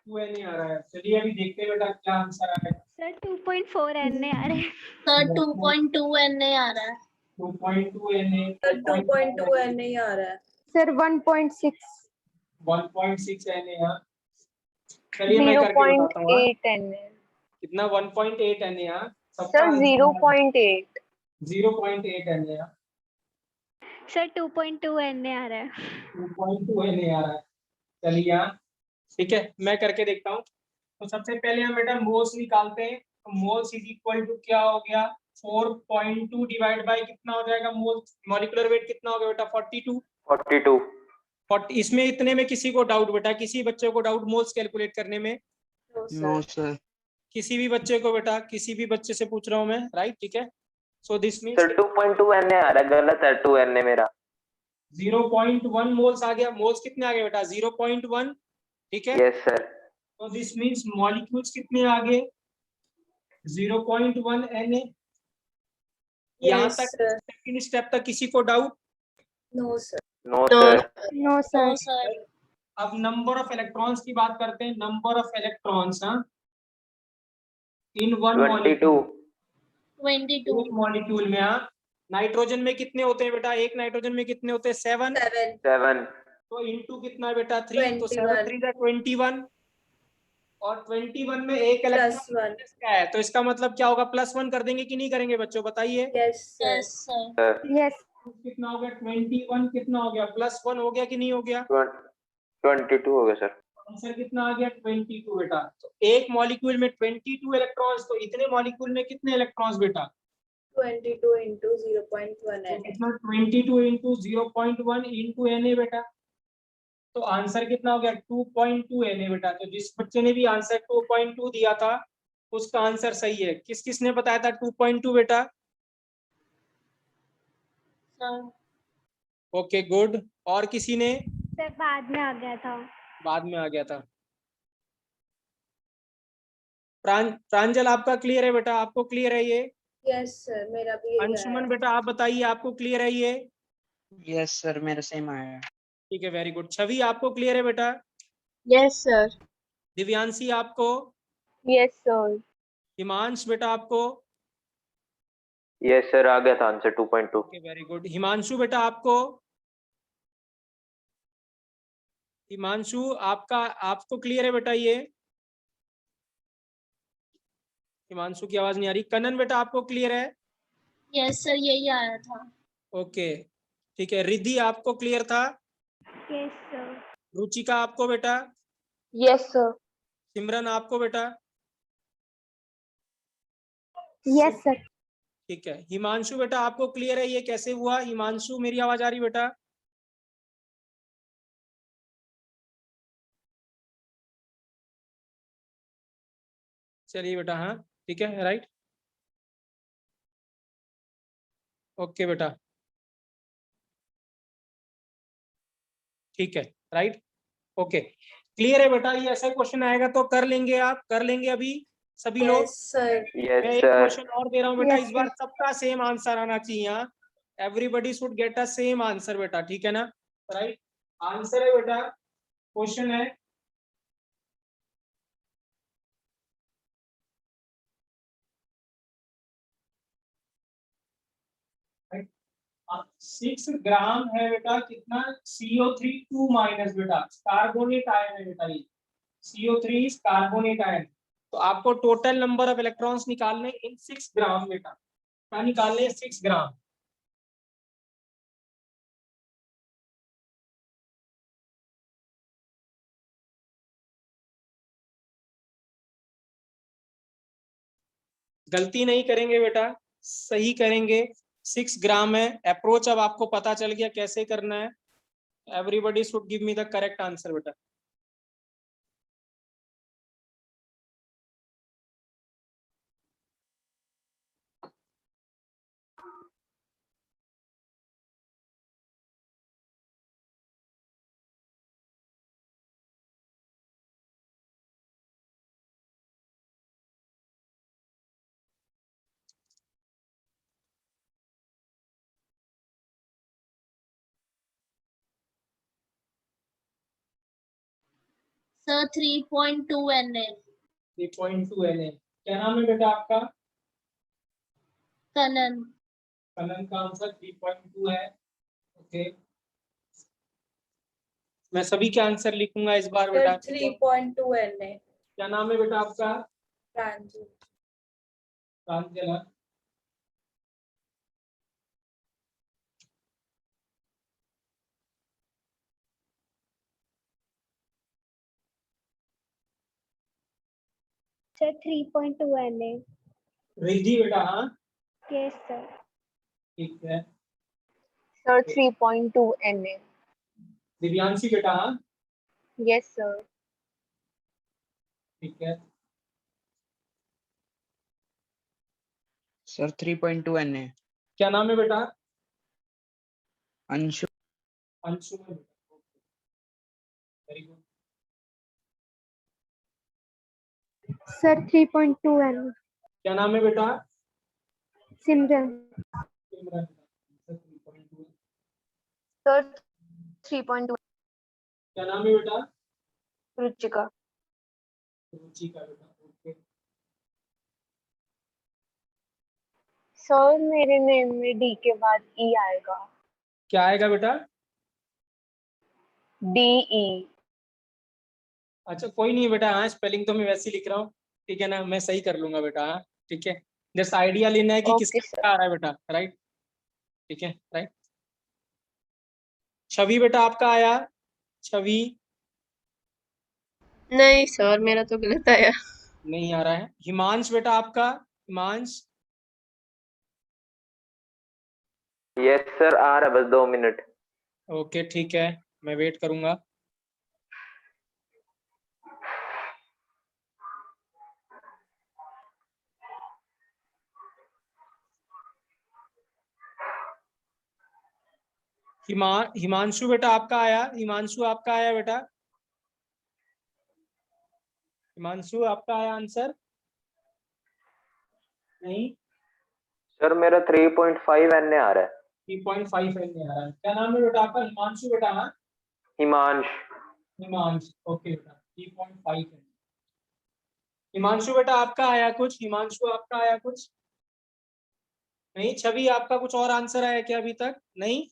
S1: 2 Na आ रहा है, चलिए अभी देखते हैं बेटा क्या आंसर आ रहा है।
S4: Sir, 2.4 Na आ रहे हैं.
S7: सर 2.2 NA आ रहा है।
S1: 2.2 Na,
S2: Sir, 2.2 नहीं आ रहा है.
S8: Sir 1.6.
S1: 1.6 Na, हाँ चलिए मैं करके बताता हूँ, हाँ
S8: 0.8 Na.
S1: कितना, 1.8 Na, हाँ सबका
S8: Sir
S1: आंसर
S8: 0.8.
S1: 0.8 Na, हाँ
S4: Sir, 2.2 Na आ रहा है.
S1: 2.2 Na आ रहा है, चलिए हाँ ठीक है, मैं करके देखता हूँ। तो सबसे पहले हम बेटा मोल्स निकालते हैं। तो मोल्स इज इक्वल टू क्या हो गया, 4.2 डिवाइड बाय कितना हो जाएगा मोल्स, मॉलिक्यूलर वेट कितना हो गया बेटा 42।
S6: 42
S1: 40 इसमें इतने में किसी को डाउट बेटा, किसी बच्चे को डाउट मोल्स कैलकुलेट करने में?
S2: No,
S5: No,
S2: sir.
S5: sir.
S1: किसी भी बच्चे को बेटा, किसी भी बच्चे से पूछ रहा हूँ मैं, राइट? ठीक है, so this means
S6: sir 2.2 Na आ रहा है, गलत है 2 Na मेरा।
S1: 0.1 मोल्स आ गया। मोल्स कितने आ गए बेटा 0.1, ठीक है।
S6: Yes sir.
S1: तो दिस मीन्स मॉलिक्यूल्स कितने आ गए 0.1 Na। यहाँ
S2: Yes,
S1: तक
S2: sir.
S1: सेकंड स्टेप तक किसी को doubt?
S2: No, sir.
S6: No
S3: No.
S6: Sir.
S8: No, sir.
S7: No, sir.
S1: अब नंबर ऑफ इलेक्ट्रॉन्स की बात करते हैं। Number of electrons in one
S6: 22
S1: molecule,
S7: 22.
S1: एक मॉलिक्यूल में। नाइट्रोजन में कितने होते हैं बेटा, एक नाइट्रोजन में कितने होते हैं 7।
S2: 7.
S6: 7
S1: तो इनटू कितना है बेटा 3, तो 7
S2: 21.
S1: 3 21, और 21 में एक इलेक्ट्रॉन
S2: +1.
S1: माइनस का है, तो इसका मतलब क्या होगा, +1 कर देंगे कि नहीं करेंगे बच्चों, बताइए।
S2: Yes, sir.
S7: Yes, sir.
S6: Sir.
S8: Yes.
S1: कितना हो गया 21, कितना हो गया +1 हो गया कि नहीं हो गया?
S6: 22 हो गया सर।
S1: आंसर कितना आ गया 22 बेटा। तो एक मॉलिक्यूल में 22 इलेक्ट्रॉन्स, तो इतने मॉलिक्यूल में कितने इलेक्ट्रॉन्स बेटा?
S2: 22 into 0.1
S1: तो
S2: Na.
S1: कितना 22 इंटू 0.1 इंटू Na बेटा। तो आंसर कितना हो गया 2.2 Na बेटा। तो जिस बच्चे ने भी आंसर 2.2 दिया था उसका आंसर सही है। किस किसने बताया था 2.2 बेटा?
S7: Sir.
S1: Okay good. और किसी ने?
S4: सर बाद में आ गया था।
S1: बाद में आ गया था। प्रांजल आपका क्लियर है बेटा, आपको क्लियर है ये?
S2: Yes, sir. मेरा भी यही आया
S1: अंशुमन
S2: है.
S1: बेटा आप बताइए, आपको क्लियर है ये?
S5: Yes, sir. मेरा सेम आया है।
S1: ठीक है, वेरी गुड। छवि आपको क्लियर है बेटा?
S3: Yes, sir.
S1: दिव्यांशी आपको?
S8: Yes, sir.
S1: हिमांश बेटा आपको?
S6: यस सर, आ गया था answer 2.2।
S1: Okay very good. Himanshu बेटा आपको? हिमांशु आपका, आपको क्लियर है बेटा ये? हिमांशु की आवाज नहीं आ रही। कनन बेटा आपको क्लियर है?
S7: Yes, sir. यही आया था.
S1: ओके ठीक है। रिद्धि आपको क्लियर था?
S4: Yes sir.
S1: रुचिका आपको बेटा?
S8: Yes, sir.
S1: सिमरन आपको बेटा?
S8: Yes, sir.
S1: ठीक है। हिमांशु बेटा आपको क्लियर है ये कैसे हुआ? हिमांशु मेरी आवाज आ रही बेटा? चलिए बेटा, हाँ ठीक है, राइट। ओके बेटा ठीक है, राइट, ओके क्लियर है बेटा। ये ऐसा क्वेश्चन आएगा तो कर लेंगे, आप कर लेंगे अभी सभी लोग?
S2: Yes, sir.
S6: यस
S1: मैं एक
S6: सर।
S1: क्वेश्चन और दे रहा हूँ बेटा,
S8: Yes,
S1: इस बार सबका सेम आंसर आना चाहिए। हाँ, everybody should get a same answer बेटा, ठीक है ना? राइट, आंसर है बेटा, क्वेश्चन है right? 6 ग्राम है बेटा, कितना CO3 2 माइनस बेटा, कार्बोनेट आयन है बेटा ये। CO3 is carbonate ion. तो आपको टोटल नंबर ऑफ इलेक्ट्रॉन्स निकालने इन 6 ग्राम बेटा। क्या निकालने? 6 ग्राम। गलती नहीं करेंगे बेटा, सही करेंगे। 6 ग्राम है। अप्रोच अब आपको पता चल गया कैसे करना है। Everybody should give me the correct answer बेटा।
S7: Sir, 3.2 Na.
S1: 3.2 Na। क्या नाम है बेटा आपका?
S7: Kanan.
S1: कलन का आंसर 3.2 है। ओके, मैं सभी के आंसर लिखूंगा इस बार
S2: Sir,
S1: बेटा, ठीक है?
S2: 3.2 Na.
S1: क्या नाम है बेटा आपका?
S2: Pranjal.
S1: Pranjal.
S4: Sir 3.2 Na.
S1: Riddhi बेटा हाँ
S4: Yes sir.
S1: ठीक है।
S8: Sir, 3.2 Na.
S1: दिव्यांशी बेटा हाँ
S8: Yes, sir.
S1: ठीक है।
S5: Sir, 3.2 Na.
S1: क्या नाम है बेटा?
S5: Anshu.
S1: अंशु है बेटा। Very good.
S8: Sir, 3.2 Na.
S1: क्या नाम है बेटा?
S8: Simran.
S1: सिमरन। 3.2।
S8: Sir, 3.2.
S1: क्या नाम है बेटा?
S8: Ruchika.
S1: रुचि का बेटा। ओके।
S8: Sir, मेरे नेम में D के बाद E आएगा.
S1: क्या आएगा बेटा?
S8: DE.
S1: अच्छा कोई नहीं बेटा, हाँ स्पेलिंग तो मैं वैसे ही लिख रहा हूँ, ठीक है ना, मैं सही कर लूंगा बेटा। हाँ ठीक है, जस्ट आइडिया लेना है कि
S8: Okay,
S1: किसका
S8: sir.
S1: क्या आ रहा है बेटा। राइट, ठीक है राइट। छवि बेटा आपका आया? छवि
S3: नहीं सर, मेरा तो गलत आया।
S1: नहीं आ रहा है। हिमांश बेटा आपका? हिमांश
S6: यस सर, आ रहा है, बस 2 मिनट।
S1: ओके ठीक है, मैं वेट करूंगा। हिमांशु बेटा आपका आया? हिमांशु आपका आया बेटा? हिमांशु आपका आया आंसर? नहीं,
S6: सर मेरा 3.5 NA आ रहा है।
S1: 3.5 है नहीं आ रहा है। क्या नाम है बेटा आपका? हिमांशु बेटा? हाँ
S6: हिमांश।
S1: हिमांश ओके बेटा, 3.5 है। हिमांशु बेटा आपका आया कुछ? हिमांशु आपका आया कुछ? नहीं। छवि आपका कुछ और आंसर आया क्या अभी तक? नहीं।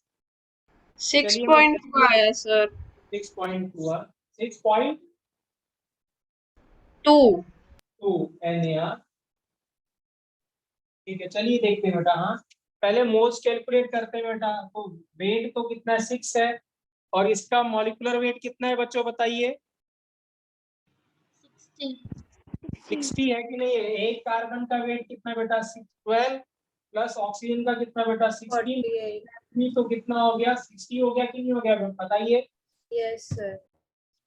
S3: 6.2 आया सर।
S1: 6.2 6.2
S3: 2।
S1: NA। ठीक है, चलिए देखते हैं बेटा। हाँ पहले मोल्स कैलकुलेट करते हैं बेटा। तो वेट तो कितना 6 है, और इसका मॉलिक्यूलर वेट कितना है बच्चों बताइए? 60 है कि नहीं? एक कार्बन का वेट कितना बेटा? 12 प्लस ऑक्सीजन का कितना बेटा? 16।
S2: 48.
S1: तो कितना हो गया? 60 हो गया कि नहीं हो गया बताइए?
S2: Yes, sir.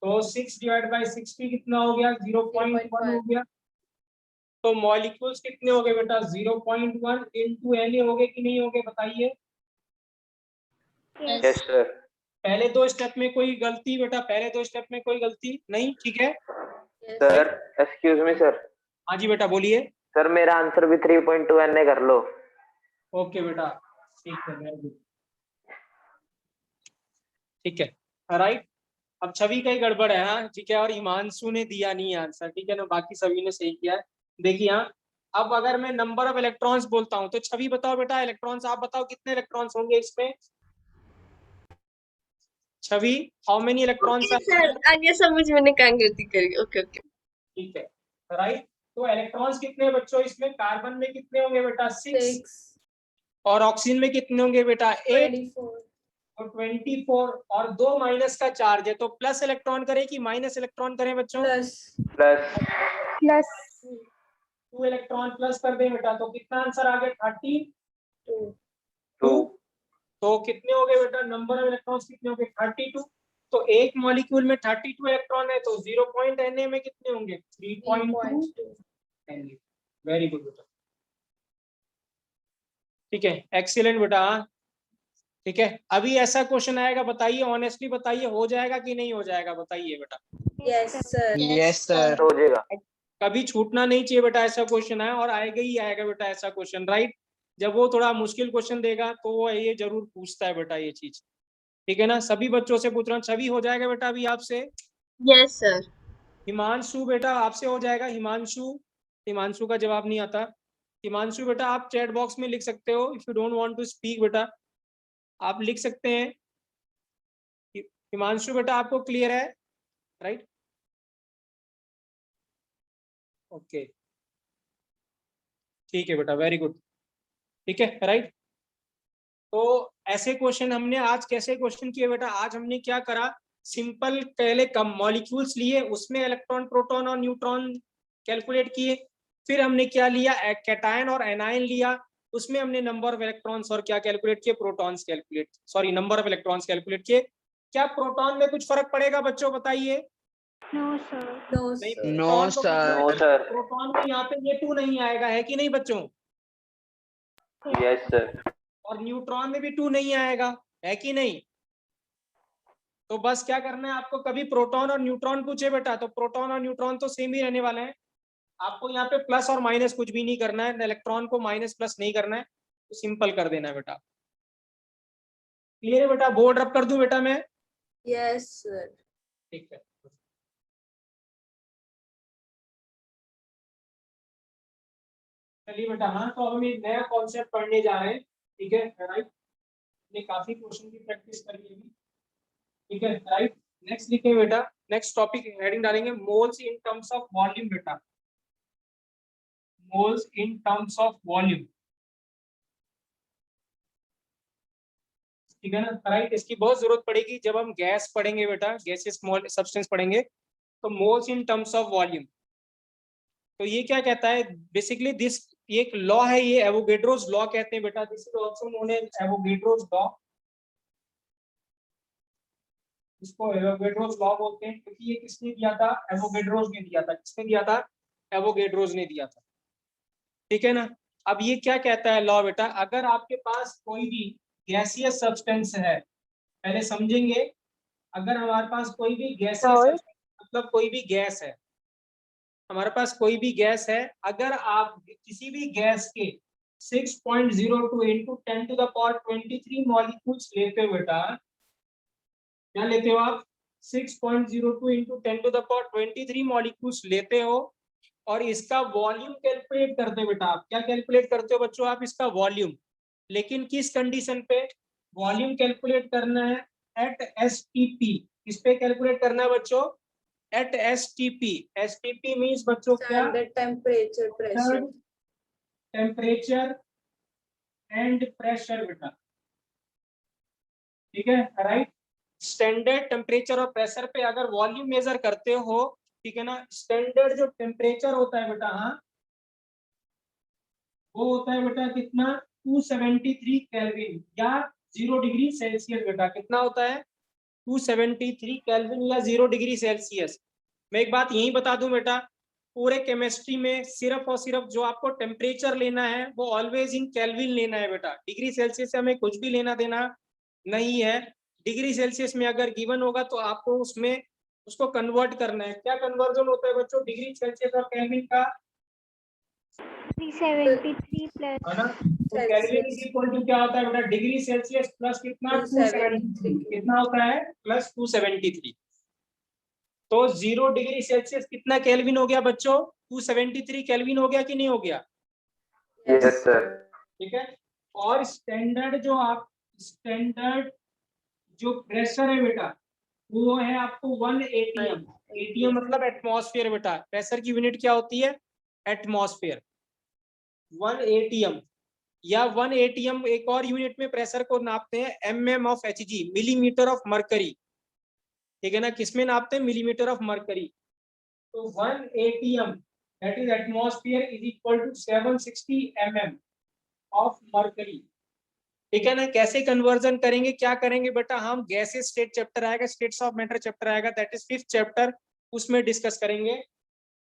S1: तो 6 डिवाइड बाई 60 कितना हो गया? 0.1 हो गया। तो मॉलिक्यूल्स कितने हो गए बेटा? 0.1 इंटू Na हो गए कि नहीं हो गए बताइए?
S4: Yes.
S6: Yes sir.
S1: पहले दो स्टेप में कोई गलती बेटा? पहले दो स्टेप में कोई गलती नहीं? ठीक है
S2: Yes.
S6: Sir excuse me sir.
S1: हाँ जी बेटा बोलिए।
S6: सर मेरा आंसर भी 3.2 NA कर लो।
S1: ओके बेटा ठीक है, वेरी गुड, ठीक है राइट। अब छवि का ही गड़बड़ है। हाँ ठीक है, और हिमांशु ने दिया नहीं आंसर, ठीक है ना, बाकी सभी ने सही किया है। देखिए हाँ, अब अगर मैं नंबर ऑफ इलेक्ट्रॉन्स बोलता हूँ तो छवि बताओ बेटा, इलेक्ट्रॉन्स आप बताओ कितने इलेक्ट्रॉन्स होंगे इसमें? Chhavi how many electrons
S3: okay sir, आगे समझ मैंने क्या गलती करी। Okay okay.
S1: ठीक है राइट। तो इलेक्ट्रॉन्स कितने बच्चों इसमें? कार्बन में कितने होंगे बेटा? 6।
S2: 6.
S1: और ऑक्सीजन में कितने होंगे बेटा? 8।
S2: 24.
S1: और 24, और 2 माइनस का चार्ज है, तो प्लस इलेक्ट्रॉन करें कि माइनस इलेक्ट्रॉन करें बच्चों?
S2: Plus.
S6: Plus.
S8: Plus
S1: 2 electron plus कर दें बेटा, तो कितना आंसर आ गया? 32।
S6: 2।
S1: तो कितने हो गए बेटा? नंबर ऑफ इलेक्ट्रॉन्स कितने हो गए? 32। तो एक मॉलिक्यूल में 32 इलेक्ट्रॉन है, तो 0 पॉइंट Na में कितने होंगे? 3.2 Na। वेरी गुड बेटा, ठीक है, एक्सीलेंट बेटा। हाँ ठीक है, अभी ऐसा क्वेश्चन आएगा, बताइए ऑनेस्टली बताइए, हो जाएगा कि नहीं हो जाएगा बताइए बेटा?
S2: Yes, sir.
S5: Yes, sir.
S6: हो जाएगा।
S1: कभी छूटना नहीं चाहिए बेटा, ऐसा क्वेश्चन है और आएगा ही आएगा बेटा ऐसा क्वेश्चन, राइट। जब वो थोड़ा मुश्किल क्वेश्चन देगा तो वो ये जरूर पूछता है बेटा ये चीज, ठीक है ना। सभी बच्चों से पूछ रहा हूँ, छवि हो जाएगा बेटा अभी आपसे?
S3: Yes sir.
S1: हिमांशु बेटा आपसे हो जाएगा? हिमांशु, हिमांशु का जवाब नहीं आता। हिमांशु बेटा आप चैट बॉक्स में लिख सकते हो, if you don't want to speak बेटा आप लिख सकते हैं। हिमांशु बेटा आपको क्लियर है? राइट, ओके ठीक है बेटा, वेरी गुड, ठीक है राइट। तो ऐसे क्वेश्चन हमने आज कैसे क्वेश्चन किए बेटा? आज हमने क्या करा, सिंपल पहले कम मॉलिक्यूल्स लिए, उसमें इलेक्ट्रॉन प्रोटॉन और न्यूट्रॉन कैलकुलेट किए। फिर हमने क्या लिया, कैटायन और एनायन लिया, उसमें हमने नंबर ऑफ इलेक्ट्रॉन्स और क्या कैलकुलेट किए, protons calculate, sorry number of electrons calculate किए। क्या प्रोटॉन में कुछ फर्क पड़ेगा बच्चों, बताइए?
S4: No sir.
S2: नो
S1: नहीं,
S2: सर।
S5: नो
S1: प्रोटॉन को
S5: सर।
S6: No sir.
S1: प्रोटॉन में यहाँ पे ये 2 नहीं आएगा, है कि नहीं बच्चों?
S6: Yes sir.
S1: और न्यूट्रॉन में भी 2 नहीं आएगा, है कि नहीं? तो बस क्या करना है आपको, कभी प्रोटॉन और न्यूट्रॉन पूछे बेटा तो प्रोटॉन और न्यूट्रॉन तो सेम ही रहने वाले हैं। आपको यहाँ पे प्लस और माइनस कुछ भी नहीं करना है, इलेक्ट्रॉन को माइनस प्लस नहीं करना है, तो सिंपल कर देना है बेटा। क्लियर है बेटा? बोर्ड रब कर दूं बेटा मैं?
S2: Yes sir.
S1: ठीक है। चलिए बेटा, हाँ तो अब हम एक नया कॉन्सेप्ट पढ़ने जा रहे हैं, ठीक है राइट। ने काफी क्वेश्चन की प्रैक्टिस कर ली अभी, ठीक है राइट। नेक्स्ट लिखेंगे बेटा, नेक्स्ट टॉपिक हेडिंग डालेंगे moles in terms of volume बेटा, moles in terms of volume, ठीक है ना राइट। इसकी बहुत जरूरत पड़ेगी जब हम गैस पढ़ेंगे बेटा, गैसेस स्मॉल सब्सटेंस पढ़ेंगे, तो moles in terms of volume. तो ये क्या कहता है बेसिकली, दिस ये एक लॉ है, ये एवोगेड्रोस लॉ कहते हैं बेटा, this is also known as Avogadro's law. इसको एवोगेड्रोस लॉ बोलते हैं क्योंकि ये किसने दिया था, एवोगेड्रोस ने दिया था। किसने दिया था? एवोगेड्रोस ने दिया था, ठीक है ना। अब ये क्या कहता है लॉ बेटा, अगर आपके पास कोई भी गैसियस सब्सटेंस है, पहले समझेंगे, अगर हमारे पास कोई भी गैसियस मतलब कोई भी गैस है, हमारे पास कोई भी गैस है, अगर आप किसी भी गैस के 6.02 into 10 to the power 23 molecules लेते हो बेटा, क्या लेते हो आप? 6.02 into 10 to the power 23 molecules लेते हो और इसका वॉल्यूम कैलकुलेट करते हो बेटा। आप क्या कैलकुलेट करते हो बच्चों? आप इसका वॉल्यूम, लेकिन किस कंडीशन पे वॉल्यूम कैलकुलेट करना है? At STP. किस पे कैलकुलेट करना है बच्चों? Eight STP. एसटीपी मींस बच्चों क्या?
S2: Standard temperature pressure.
S1: Temperature and pressure बेटा, ठीक है राइट। स्टैंडर्ड टेम्परेचर और प्रेशर पे अगर वॉल्यूम मेजर करते हो, ठीक है ना, स्टैंडर्ड जो टेम्परेचर होता है बेटा, हाँ वो होता है बेटा कितना? 273 केल्विन या 0 डिग्री सेल्सियस बेटा। कितना होता है? 273 केल्विन या 0 डिग्री सेल्सियस। मैं एक बात यही बता दूं बेटा, पूरे केमिस्ट्री में सिर्फ और सिर्फ जो आपको टेम्परेचर लेना है वो ऑलवेज इन केल्विन लेना है बेटा। डिग्री सेल्सियस से हमें कुछ भी लेना देना नहीं है। डिग्री सेल्सियस में अगर गिवन होगा तो आपको उसमें उसको कन्वर्ट करना है। क्या कन्वर्जन होता है बच्चों डिग्री सेल्सियस और केल्विन का?
S4: 373 प्लस
S1: है ना। तो केल्विन इज इक्वल टू क्या होता है बेटा? डिग्री सेल्सियस प्लस कितना? 273। कितना होता है? प्लस 273। तो 0 डिग्री सेल्सियस कितना केल्विन हो गया बच्चों? 273 केल्विन हो गया कि नहीं हो गया?
S6: Yes sir.
S1: ठीक है। और स्टैंडर्ड जो प्रेशर है बेटा वो है आपको 1 atm। एटीएम मतलब एटमॉस्फेयर बेटा। प्रेशर की यूनिट क्या होती है? एटमॉस्फेयर। 1 atm या 1 atm एक और यूनिट में प्रेशर को नापते हैं mm of Hg, millimetre of mercury, ठीक है ना। किसमें नापते हैं? Millimetre of mercury. तो 1 atm that is atmosphere is equal to 760 mm of mercury, ठीक है ना। कैसे कन्वर्जन करेंगे, क्या करेंगे बेटा? हम गैसेस स्टेट चैप्टर आएगा, स्टेट्स ऑफ मैटर चैप्टर आएगा, दैट इज 5th चैप्टर, उसमें डिस्कस करेंगे।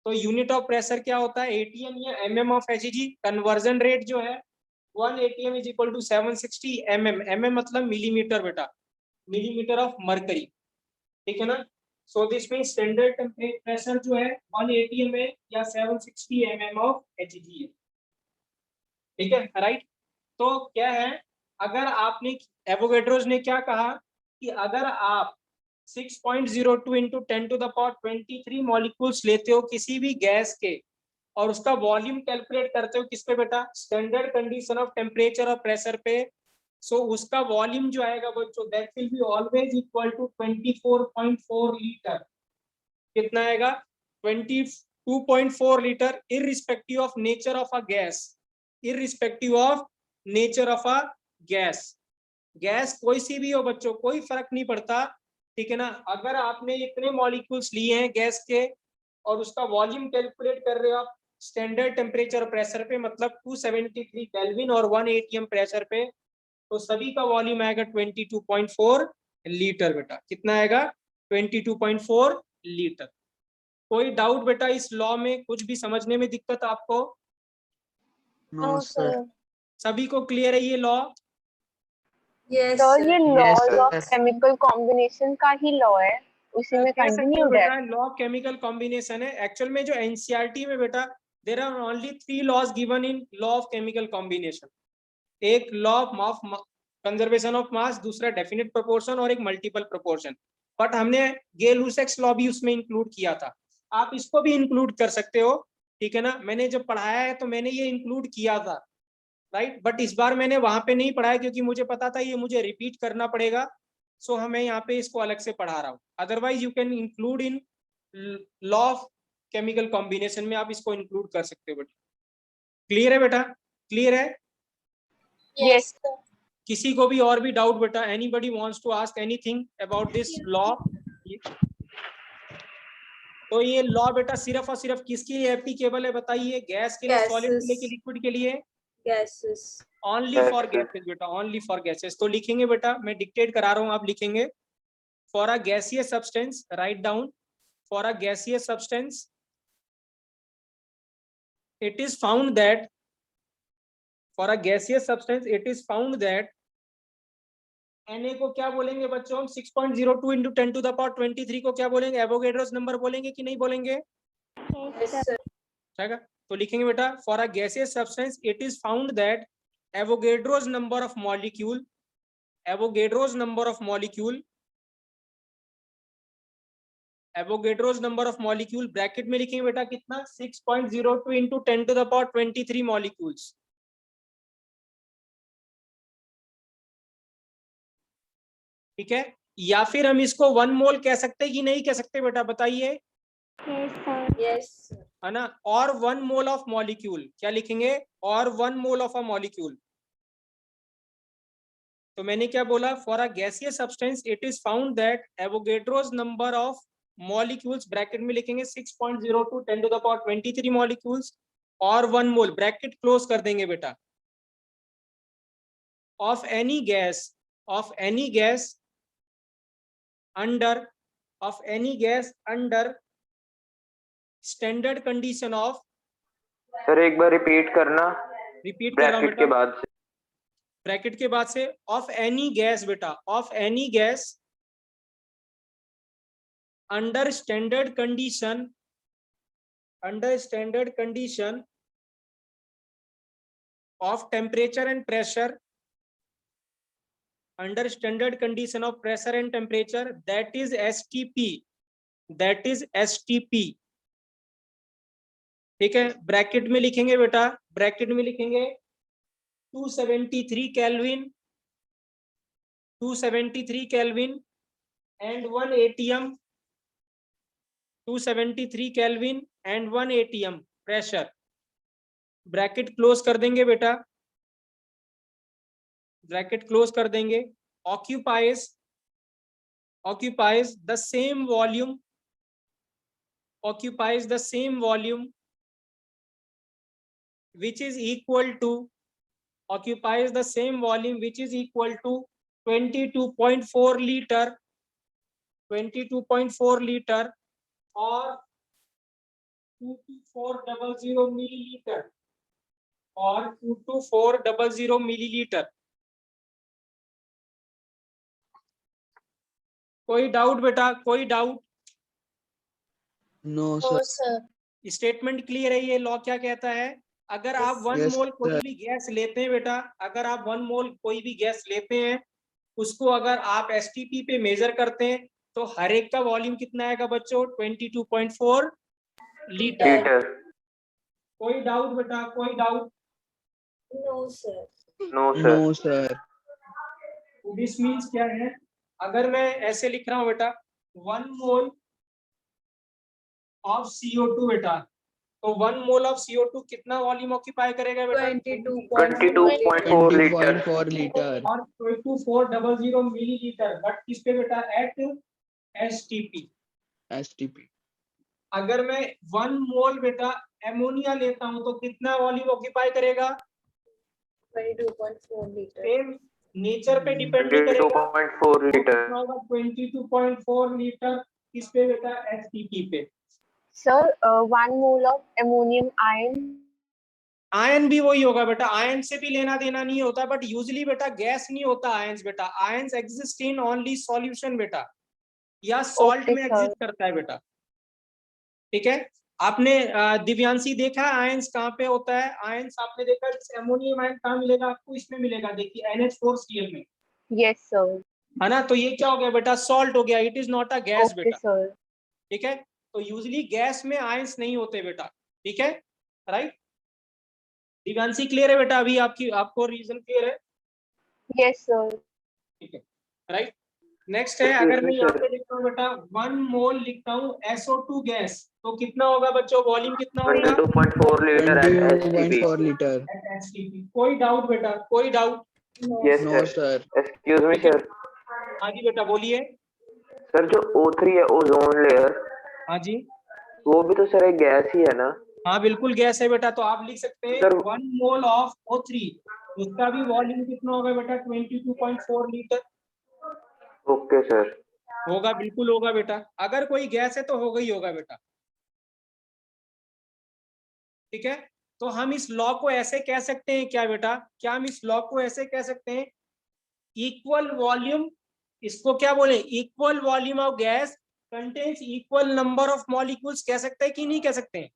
S1: तो यूनिट ऑफ प्रेशर क्या होता है? एटीएम या mm of Hg। Conversion rate जो है 1 atm is equal to 760 mm। mm मतलब मिलीमीटर बेटा, मिलीमीटर ऑफ मरकरी, ठीक है ना। So this means standard temperature pressure जो है 1 atm है या 760 mm ऑफ Hg है, ठीक है राइट। तो क्या है, अगर आपने एवोगैड्रोस ने क्या कहा कि अगर आप 6.02 into 10 to the power 23 molecules लेते हो किसी भी गैस के और उसका वॉल्यूम कैलकुलेट करते हो किस पे बेटा? स्टैंडर्ड कंडीशन ऑफ टेम्परेचर और प्रेशर पे, सो उसका वॉल्यूम जो आएगा बच्चों that will be always equal to 24.4 litre. कितना आएगा? 22.4 litre, irrespective of nature of a gas, irrespective of nature of a gas. Gas कोई सी भी हो बच्चों, कोई फर्क नहीं पड़ता, ठीक है ना। अगर आपने इतने मॉलिक्यूल्स लिए हैं गैस के और उसका वॉल्यूम कैलकुलेट कर रहे हो आप स्टैंडर्ड टेम्परेचर और प्रेशर पे, मतलब 273 केल्विन और 1 atm प्रेशर पे, तो सभी का वॉल्यूम आएगा 22.4 लीटर बेटा। कितना आएगा? 22.4 लीटर। कोई डाउट बेटा इस लॉ में? कुछ भी समझने में दिक्कत आपको?
S5: No, sir.
S1: सभी को क्लियर है ये लॉ?
S2: Yes,
S8: sir
S2: sir.
S8: ये
S5: Yes,
S8: laws of
S5: sir.
S8: Chemical combination का ही लॉ है, उसी में
S1: कह सकते हो
S8: कंटिन्यूड
S1: बेटा
S8: है।
S1: लॉ केमिकल कॉम्बिनेशन है। एक्चुअल में जो एनसीईआरटी में बेटा there are only 3 laws given in law of chemical combination. एक law of conservation of mass, दूसरा डेफिनेट प्रोपोर्शन और एक मल्टीपल प्रोपोर्शन। बट हमने गेल-लुसेक्स लॉ भी उसमें इंक्लूड किया था, आप इसको भी इंक्लूड कर सकते हो, ठीक है ना। मैंने जब पढ़ाया है तो मैंने ये इंक्लूड किया था, राइट। बट इस बार मैंने वहां पे नहीं पढ़ाया क्योंकि मुझे पता था ये मुझे रिपीट करना पड़ेगा, सो हमें यहाँ पे इसको अलग से पढ़ा रहा हूँ। Otherwise you can include in law of chemical combination में, आप इसको इंक्लूड कर सकते हो बेटा। क्लियर है बेटा? क्लियर है?
S7: Yes, sir.
S1: किसी को भी और भी डाउट बेटा? Anybody wants to ask anything about this law? तो ये लॉ बेटा सिर्फ और सिर्फ किसके लिए एप्लीकेबल है बताइए? गैस के लिए, सॉलिड के लिए, कि लिक्विड के लिए?
S2: Gases.
S1: Only for
S6: Gases.
S1: Gases बेटा, ओनली फॉर गैसेस। तो लिखेंगे बेटा, मैं डिक्टेट करा रहा हूं, आप लिखेंगे। For a gaseous substance, write down, for a gaseous substance it is found that, for a gaseous substance it is found that Na को क्या बोलेंगे बच्चों हम? 6.02 into 10 to the power 23 को क्या बोलेंगे? एवोगैड्रोस नंबर बोलेंगे कि नहीं बोलेंगे?
S2: Yes, sir.
S1: ठीक है, तो लिखेंगे बेटा for a gaseous substance it is found that Avogadro's number of molecule, Avogadro's number of molecule, Avogadro's number of molecule bracket में लिखेंगे बेटा कितना? 6.02 into 10 to the power 23 molecules. ठीक है, या फिर हम इसको 1 मोल कह सकते हैं कि नहीं कह सकते बेटा बताइए?
S2: Yes, sir.
S1: है ना। और 1 मोल ऑफ मॉलिक्यूल, क्या लिखेंगे? और 1 मोल ऑफ अ मॉलिक्यूल। तो मैंने क्या बोला? For a gaseous substance it is found that Avogadro's number of molecules, bracket में लिखेंगे 6.02 10 to the power 23 मॉलिक्यूल्स और 1 मोल, ब्रैकेट क्लोज कर देंगे बेटा, of any gas, of any gas under, of any gas under standard condition of,
S6: sir एक बार रिपीट करना
S1: रिपीट कर रहा हूं
S6: ब्रैकेट के
S1: बेटा,
S6: बाद से।
S1: ब्रैकेट के बाद से ऑफ एनी गैस बेटा, of any gas under standard condition, under standard condition of temperature and pressure, under standard condition of pressure and temperature, that is STP, that is STP। ठीक है, ब्रैकेट में लिखेंगे बेटा, ब्रैकेट में लिखेंगे 273 kelvin, 273 kelvin and 1 atm, 273 kelvin and 1 atm pressure, bracket close कर देंगे बेटा, ब्रैकेट क्लोज कर देंगे। Occupies, occupies the same volume, occupies the same volume which is equal to, occupies the same volume which is equal to 22.4 liter, 22.4 liter or 22400 milliliter or 22400 milliliter। कोई डाउट बेटा? कोई doubt?
S5: No,
S7: No,
S5: sir.
S7: sir.
S1: Statement clear है? ये लॉ क्या कहता है? अगर आप 1
S5: Yes,
S1: मोल कोई
S5: sir.
S1: भी गैस लेते हैं बेटा, अगर आप 1 मोल कोई भी गैस लेते हैं, उसको अगर आप एसटीपी पे मेजर करते हैं तो हर एक का वॉल्यूम कितना आएगा बच्चों? 22.4 लीटर।
S6: लीटर।
S1: कोई डाउट बेटा? कोई doubt?
S2: No, sir.
S6: No sir.
S5: No, sir.
S1: This means क्या है? अगर मैं ऐसे लिख रहा हूं बेटा 1 मोल ऑफ CO2 बेटा, तो 1 मोल ऑफ CO2 कितना वॉल्यूम ऑक्यूपाई करेगा बेटा?
S6: 22.4 लीटर
S5: 22.4 liter.
S1: और 22400 मिलीलीटर, बट किस पे बेटा? At STP.
S5: STP.
S1: अगर मैं 1 मोल बेटा एमोनिया लेता हूं तो कितना वॉल्यूम ऑक्यूपाई करेगा?
S2: 22.4 लीटर।
S1: सेम नेचर पे डिपेंड नहीं करेगा,
S6: 22.4
S1: तो
S6: लीटर।
S1: कितना होगा? 22.4 लीटर। किस पे बेटा? एचटीपी पे।
S8: Sir, 1 mole of ammonium ion.
S1: Ion भी वही होगा बेटा, आयन से भी लेना देना नहीं होता, बट यूजुअली बेटा गैस नहीं होता आयंस बेटा, ions exist in only solution बेटा, या सॉल्ट
S8: Okay,
S1: में
S8: sir.
S1: एग्जिस्ट करता है बेटा। ठीक है, आपने दिव्यांशी देखा है आयंस कहाँ पे होता है? आयंस आपने देखा एमोनियम आयन कहाँ मिलेगा आपको? इसमें मिलेगा, देखिए NH4Cl में,
S8: Yes, sir.
S1: है ना? तो ये क्या हो गया बेटा? सॉल्ट हो गया, it is not a gas
S8: Okay,
S1: बेटा।
S8: sir.
S1: ठीक है, तो यूजुअली गैस में आयंस नहीं होते बेटा। ठीक है, राइट? दिव्यांशी क्लियर है बेटा? अभी आपको रीजन क्लियर है?
S8: Yes, sir.
S1: ठीक है, राइट। नेक्स्ट है, अगर मैं यहाँ पे लिखता हूँ बेटा 1 मोल लिखता हूँ SO2 गैस, तो कितना होगा बच्चों? वॉल्यूम कितना होगा?
S6: 22.4 litre at STP.
S5: 22.4 liter.
S1: STP। कोई डाउट बेटा? कोई doubt?
S6: Yes,
S5: No,
S6: sir.
S5: sir.
S6: Excuse me,
S1: ठीक है।
S6: sir.
S1: हाँ जी बेटा बोलिए।
S6: सर जो O3 है, ओजोन लेयर,
S1: हाँ जी,
S6: वो भी तो सर एक गैस ही है ना?
S1: हाँ बिल्कुल गैस है बेटा, तो आप लिख सकते हैं
S6: सर
S1: 1 मोल ऑफ O3, उसका भी वॉल्यूम कितना होगा बेटा? 22.4 लीटर
S6: ओके सर।
S1: होगा, बिल्कुल होगा बेटा। अगर कोई गैस है तो होगा ही होगा बेटा। ठीक है, तो हम इस लॉ को ऐसे कह सकते हैं क्या बेटा? क्या हम इस लॉ को ऐसे कह सकते हैं? इक्वल वॉल्यूम, इसको क्या बोले? Equal volume of gas contains equal number of molecules, कह सकते हैं कि नहीं कह सकते हैं?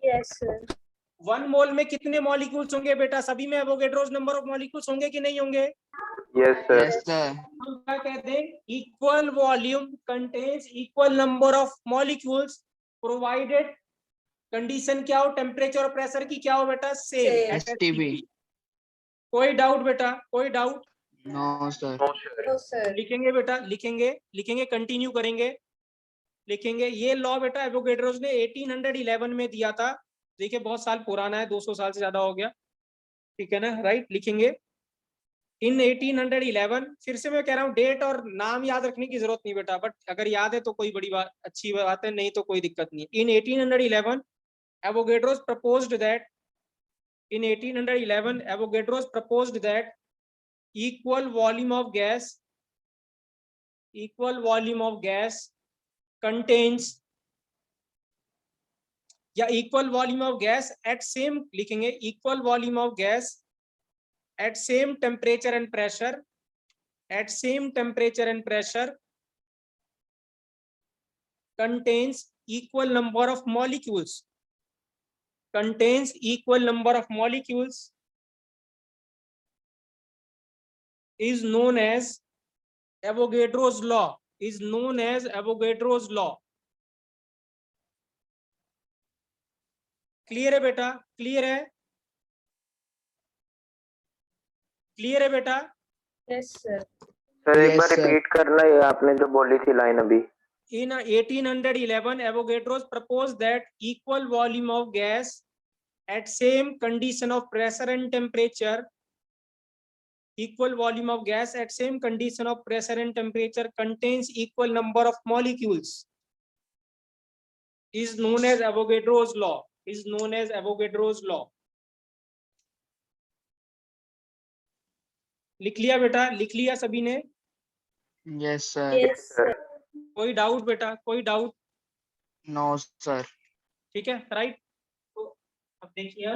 S2: Yes, sir.
S1: 1 मोल में कितने मॉलिक्यूल्स होंगे बेटा? सभी में एवोगैड्रोस नंबर ऑफ मॉलिक्यूल्स होंगे कि नहीं होंगे?
S6: Yes sir.
S5: Yes, sir.
S1: हम क्या कहते हैं? Equal volume contains equal number of molecules provided condition क्या हो? टेम्परेचर और प्रेशर की क्या हो बेटा? Same,
S2: Same.
S5: STP.
S1: कोई डाउट बेटा? कोई doubt?
S5: No, sir.
S6: No sir.
S2: No, sir.
S1: लिखेंगे बेटा, लिखेंगे, कंटिन्यू करेंगे, लिखेंगे। ये लॉ बेटा एवोगैड्रोस ने 1811 में दिया था। देखिए बहुत साल पुराना है, 200 साल से ज्यादा हो गया। ठीक है ना, राइट? लिखेंगे इन 1811। फिर से मैं कह रहा हूँ, डेट और नाम याद रखने की जरूरत नहीं बेटा, बट अगर याद है तो कोई बड़ी बात, अच्छी बात है, नहीं तो कोई दिक्कत नहीं। इन 1811 Avogadros proposed that equal volume of gas contains, या equal volume of gas at same, लिखेंगे equal volume of gas at same temperature and pressure, contains equal number of molecules, is known as Avogadro's law, clear है बेटा? क्लियर है बेटा?
S2: Yes, sir.
S6: सर एक
S5: Yes,
S6: बार
S5: sir.
S6: रिपीट करना, ये आपने जो बोली थी लाइन अभी।
S1: In 1811 Avogadros proposed that equal volume of gas at same condition of pressure and temperature, contains equal number of molecules, is known as Avogadro's law. लिख लिया बेटा? लिख लिया सभी ने?
S5: Yes, sir.
S2: Yes, sir.
S1: कोई डाउट बेटा? कोई डाउट?
S5: No, sir.
S1: ठीक है, राइट? तो अब देखिए,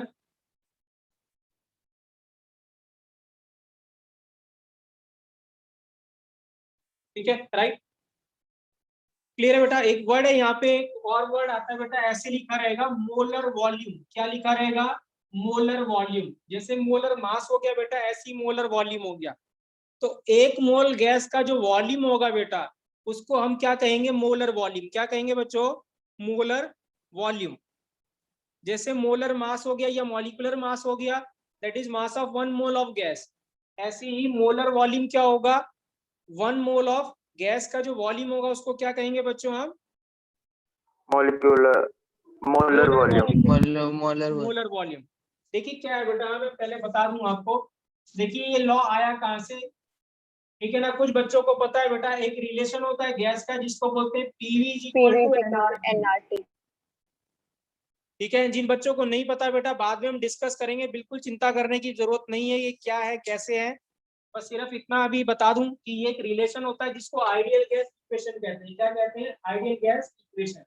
S1: ठीक है, राइट? क्लियर है बेटा? एक वर्ड है यहाँ पे, एक और वर्ड आता है बेटा, ऐसे लिखा रहेगा मोलर वॉल्यूम। क्या लिखा रहेगा? Molar volume. जैसे मोलर मास हो गया बेटा, ऐसी मोलर वॉल्यूम हो गया। तो 1 मोल गैस का जो वॉल्यूम होगा बेटा, उसको हम क्या कहेंगे? Molar volume. क्या कहेंगे बच्चों? Molar volume. जैसे मोलर मास हो गया या मॉलिक्यूलर मास हो गया, that is mass of 1 mole of gas. ऐसे ही मोलर वॉल्यूम क्या होगा? 1 मोल ऑफ गैस का जो वॉल्यूम होगा उसको क्या कहेंगे बच्चों हम?
S6: Molecular molar volume.
S1: Molar volume. देखिए क्या है बेटा, मैं पहले बता दूं आपको। देखिए ये लॉ आया कहां से? ठीक है ना। कुछ बच्चों को पता है बेटा एक रिलेशन होता है गैस का जिसको बोलते हैं PV is equal to NRT.
S3: NRT.
S1: ठीक है, जिन बच्चों को नहीं पता बेटा बाद में हम डिस्कस करेंगे, बिल्कुल चिंता करने की जरूरत नहीं है ये क्या है कैसे है। बस सिर्फ इतना अभी बता दूं कि ये एक रिलेशन होता है जिसको आइडियल गैस इक्वेशन कहते हैं। क्या कहते हैं? Ideal gas equation.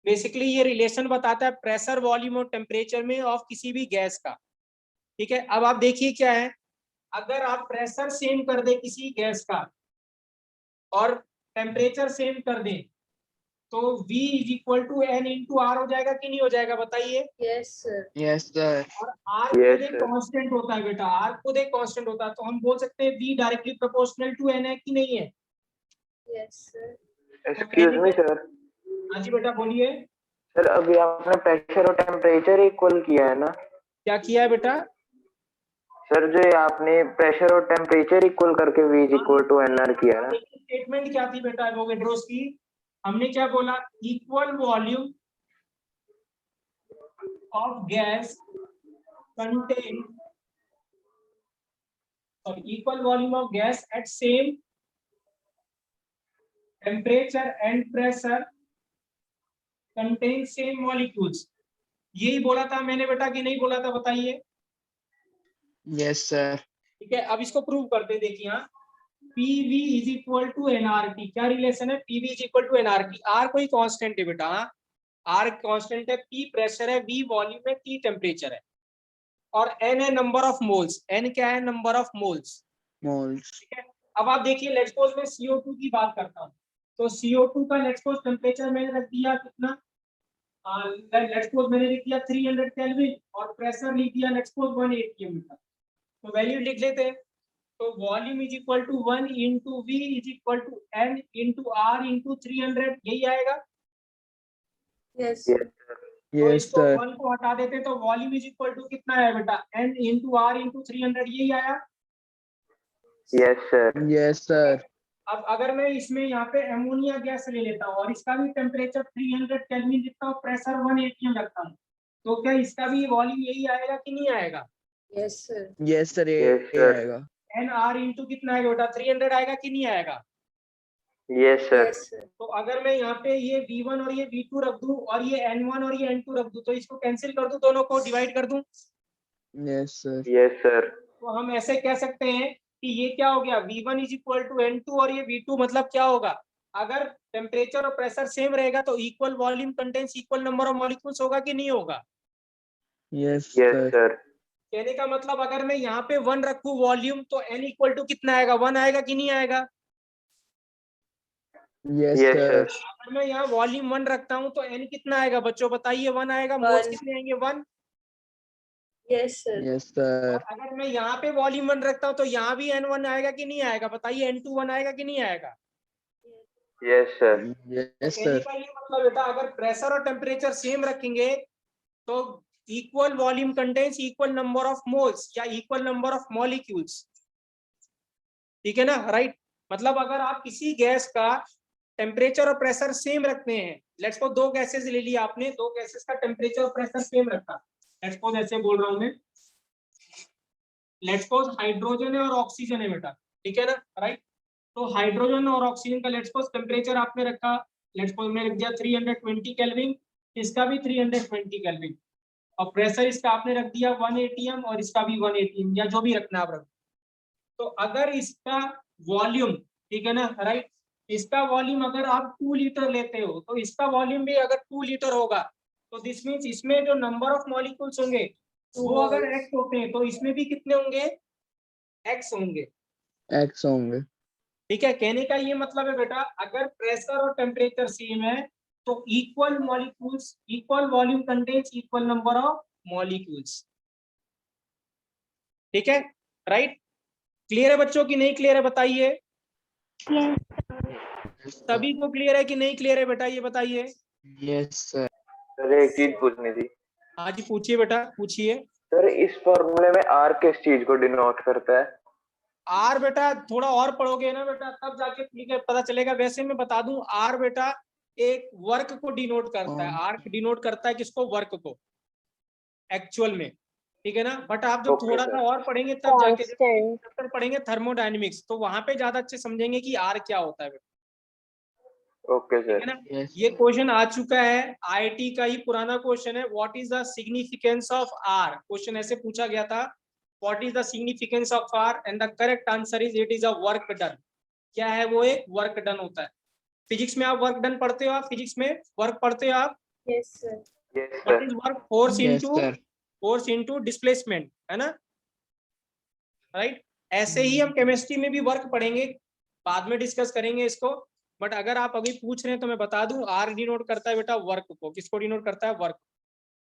S1: बेसिकली ये रिलेशन बताता है प्रेशर, वॉल्यूम और टेम्परेचर में ऑफ किसी भी गैस का। ठीक है, अब आप देखिए क्या है, अगर आप प्रेशर सेम कर दे किसी गैस का और टेम्परेचर सेम कर दे तो V is equal to N into R हो जाएगा कि नहीं हो जाएगा बताइए।
S2: Yes, sir.
S5: Yes, sir.
S1: और R
S6: Yes,
S1: खुद एक
S6: sir.
S1: कांस्टेंट होता है बेटा, R खुद एक कांस्टेंट होता है, तो हम बोल सकते हैं V directly proportional to N है कि नहीं है।
S2: Yes, sir.
S6: Excuse me sir.
S1: हाँ जी बेटा बोलिए।
S6: सर अभी आपने प्रेशर और टेम्परेचर इक्वल किया है ना?
S1: क्या किया है बेटा?
S6: सर जो ये आपने प्रेशर और टेम्परेचर इक्वल करके V is equal to NR किया है ना?
S1: स्टेटमेंट क्या थी बेटा एवोगैड्रोस की? हमने क्या बोला? Equal volume of gas contain equal volume of gas at same temperature and pressure contain same molecules। यही बोला था मैंने बेटा कि नहीं बोला था बताइए।
S5: Yes, sir.
S1: ठीक है, अब इसको प्रूव करते देखिए। यहाँ PV is equal to NRT, क्या रिलेशन है? PV is equal to NRT. R कोई कांस्टेंट है बेटा, R कांस्टेंट है, P प्रेशर है, V वॉल्यूम है, T टेम्परेचर है और N है नंबर ऑफ मोल्स। N क्या है? Number of moles.
S5: Moles.
S1: ठीक है, अब आप देखिए लेट्स सपोज मैं CO2 की बात करता हूँ तो CO2 का लेट्स सपोज टेम्परेचर मैंने रख दिया कितना, लेट्स सपोज मैंने लिख दिया 300 केल्विन और प्रेशर लिख दिया लेट्स सपोज 180 मीटर। तो वैल्यू लिख लेते हैं। तो volume is equal to 1 into V is equal to N into R into 300, यही आएगा।
S2: Yes.
S6: Yes, sir.
S1: तो
S5: Yes,
S1: इसको
S5: sir.
S1: 1 को हटा देते तो वॉल्यूम इज इक्वल टू कितना आया बेटा? N इंटू R इंटू 300, यही आया।
S6: Yes, sir.
S5: Yes, sir.
S1: अब अगर मैं इसमें यहाँ पे एमोनिया गैस ले लेता हूँ और इसका भी टेम्परेचर 300 केल्विन लिखता हूँ, प्रेशर 180 रखता हूँ, तो क्या इसका भी वॉल्यूम यही आएगा कि नहीं आएगा?
S2: Yes, sir.
S5: Yes, sir.
S6: Yes,
S5: ये
S6: sir.
S5: आएगा.
S1: एन आर इंटू कितना आएगा बेटा? 300 आएगा कि नहीं आएगा?
S6: Yes, sir.
S2: Yes, sir.
S1: तो अगर मैं यहाँ पे ये V1 और ये V2 रख दूं और ये N1 और ये N2 रख दूं तो इसको कैंसिल कर दूं, दोनों को डिवाइड कर दूं,
S5: Yes, sir.
S6: Yes, sir.
S1: तो हम ऐसे कह सकते हैं कि ये क्या हो गया? V1 is equal to N2 और ये V2, मतलब क्या होगा? अगर टेम्परेचर और प्रेशर सेम रहेगा तो equal volume contains equal number of molecules होगा कि नहीं होगा?
S5: Yes,
S6: Yes,
S5: sir.
S6: sir.
S1: कहने का मतलब अगर मैं यहाँ पे 1 रखूं वॉल्यूम तो N इक्वल टू कितना आएगा? 1 आएगा कि नहीं आएगा?
S5: Yes,
S6: Yes,
S5: sir.
S6: sir.
S1: अगर मैं यहाँ वॉल्यूम 1 रखता हूँ तो N कितना आएगा बच्चों बताइए? 1 आएगा। Moles
S2: One.
S1: कितने आएंगे? 1।
S2: Yes, sir.
S5: Yes, sir.
S1: और अगर मैं यहाँ पे वॉल्यूम 1 रखता हूँ तो यहाँ भी N1 आएगा कि नहीं आएगा बताइए? N2 1 आएगा कि नहीं आएगा?
S6: Yes, sir.
S5: Yes,
S1: कहने
S5: sir.
S1: का ये मतलब बेटा अगर प्रेशर और टेम्परेचर सेम रखेंगे तो equal volume contains equal number of moles या इक्वल नंबर ऑफ मॉलिक्यूल्स। ठीक है ना, राइट? मतलब अगर आप किसी गैस का टेम्परेचर और प्रेशर सेम रखते हैं, लेट्स सपोज 2 गैसेस ले लिया आपने, 2 गैसेस का टेम्परेचर और प्रेशर सेम रखा, लेट्स सपोज ऐसे बोल रहा हूं मैं, लेट्स सपोज हाइड्रोजन है और ऑक्सीजन है बेटा, ठीक है ना, राइट? तो हाइड्रोजन और ऑक्सीजन का लेट्स सपोज टेम्परेचर आपने रखा, लेट्स सपोज मैंने रख दिया 320 केल्विन, इसका भी 320 केल्विन और प्रेशर इसका आपने रख दिया 1 atm और इसका भी 1 atm या जो भी रखना आप रख। तो अगर इसका वॉल्यूम, ठीक है ना, राइट, इसका वॉल्यूम अगर आप 2 लीटर लेते हो तो इसका वॉल्यूम भी अगर 2 लीटर होगा तो दिस मींस इसमें जो नंबर ऑफ मॉलिक्यूल्स होंगे वो अगर x होते हैं तो इसमें भी कितने होंगे? x होंगे।
S5: X होंगे.
S1: ठीक है, कहने का ये मतलब है बेटा अगर प्रेशर और टेम्परेचर सेम है तो equal molecules equal volume contains equal number of molecules. ठीक है, राइट? क्लियर है बच्चों की नहीं क्लियर है बताइए?
S5: Yes, sir.
S1: सभी को क्लियर है कि नहीं क्लियर है बेटा ये बताइए?
S5: Yes, sir.
S6: सर एक चीज पूछनी थी।
S1: हाँ जी पूछिए बेटा पूछिए।
S6: सर इस फॉर्मूले में R किस चीज को डिनोट करता है?
S1: आर बेटा थोड़ा और पढ़ोगे ना बेटा तब जाके ठीक है पता चलेगा। वैसे मैं बता दूं आर बेटा एक वर्क को डिनोट करता है। आर डिनोट करता है किसको? वर्क को एक्चुअल में। ठीक है ना। बट आप जब
S6: Okay,
S1: थोड़ा
S6: sir.
S1: सा और पढ़ेंगे तब जाके
S8: Constant.
S1: चैप्टर पढ़ेंगे थर्मोडायनेमिक्स, तो वहां पे ज्यादा अच्छे समझेंगे कि आर क्या होता है बेटा,
S6: Okay,
S1: ठीक
S6: sir.
S1: है ना।
S5: Yes.
S1: ये क्वेश्चन आ चुका है, आईआईटी का ही पुराना क्वेश्चन है। What is the significance of R, question ऐसे पूछा गया था, what is the significance of R, and the correct answer is it is a work done. क्या है वो, एक वर्क डन होता है। फिजिक्स में आप वर्क डन पढ़ते हो, आप फिजिक्स में वर्क पढ़ते हो आप।
S2: Yes, sir.
S6: Yes,
S1: what
S6: sir.
S1: Is work,
S5: Yes,
S1: force
S5: sir.
S1: Into displacement, है ना, राइट। ऐसे ही हम केमिस्ट्री में भी वर्क पढ़ेंगे, बाद में डिस्कस करेंगे इसको। बट अगर आप अभी पूछ रहे हैं तो मैं बता दूं, आर डिनोट करता है बेटा वर्क को। किसको डिनोट करता है, वर्क।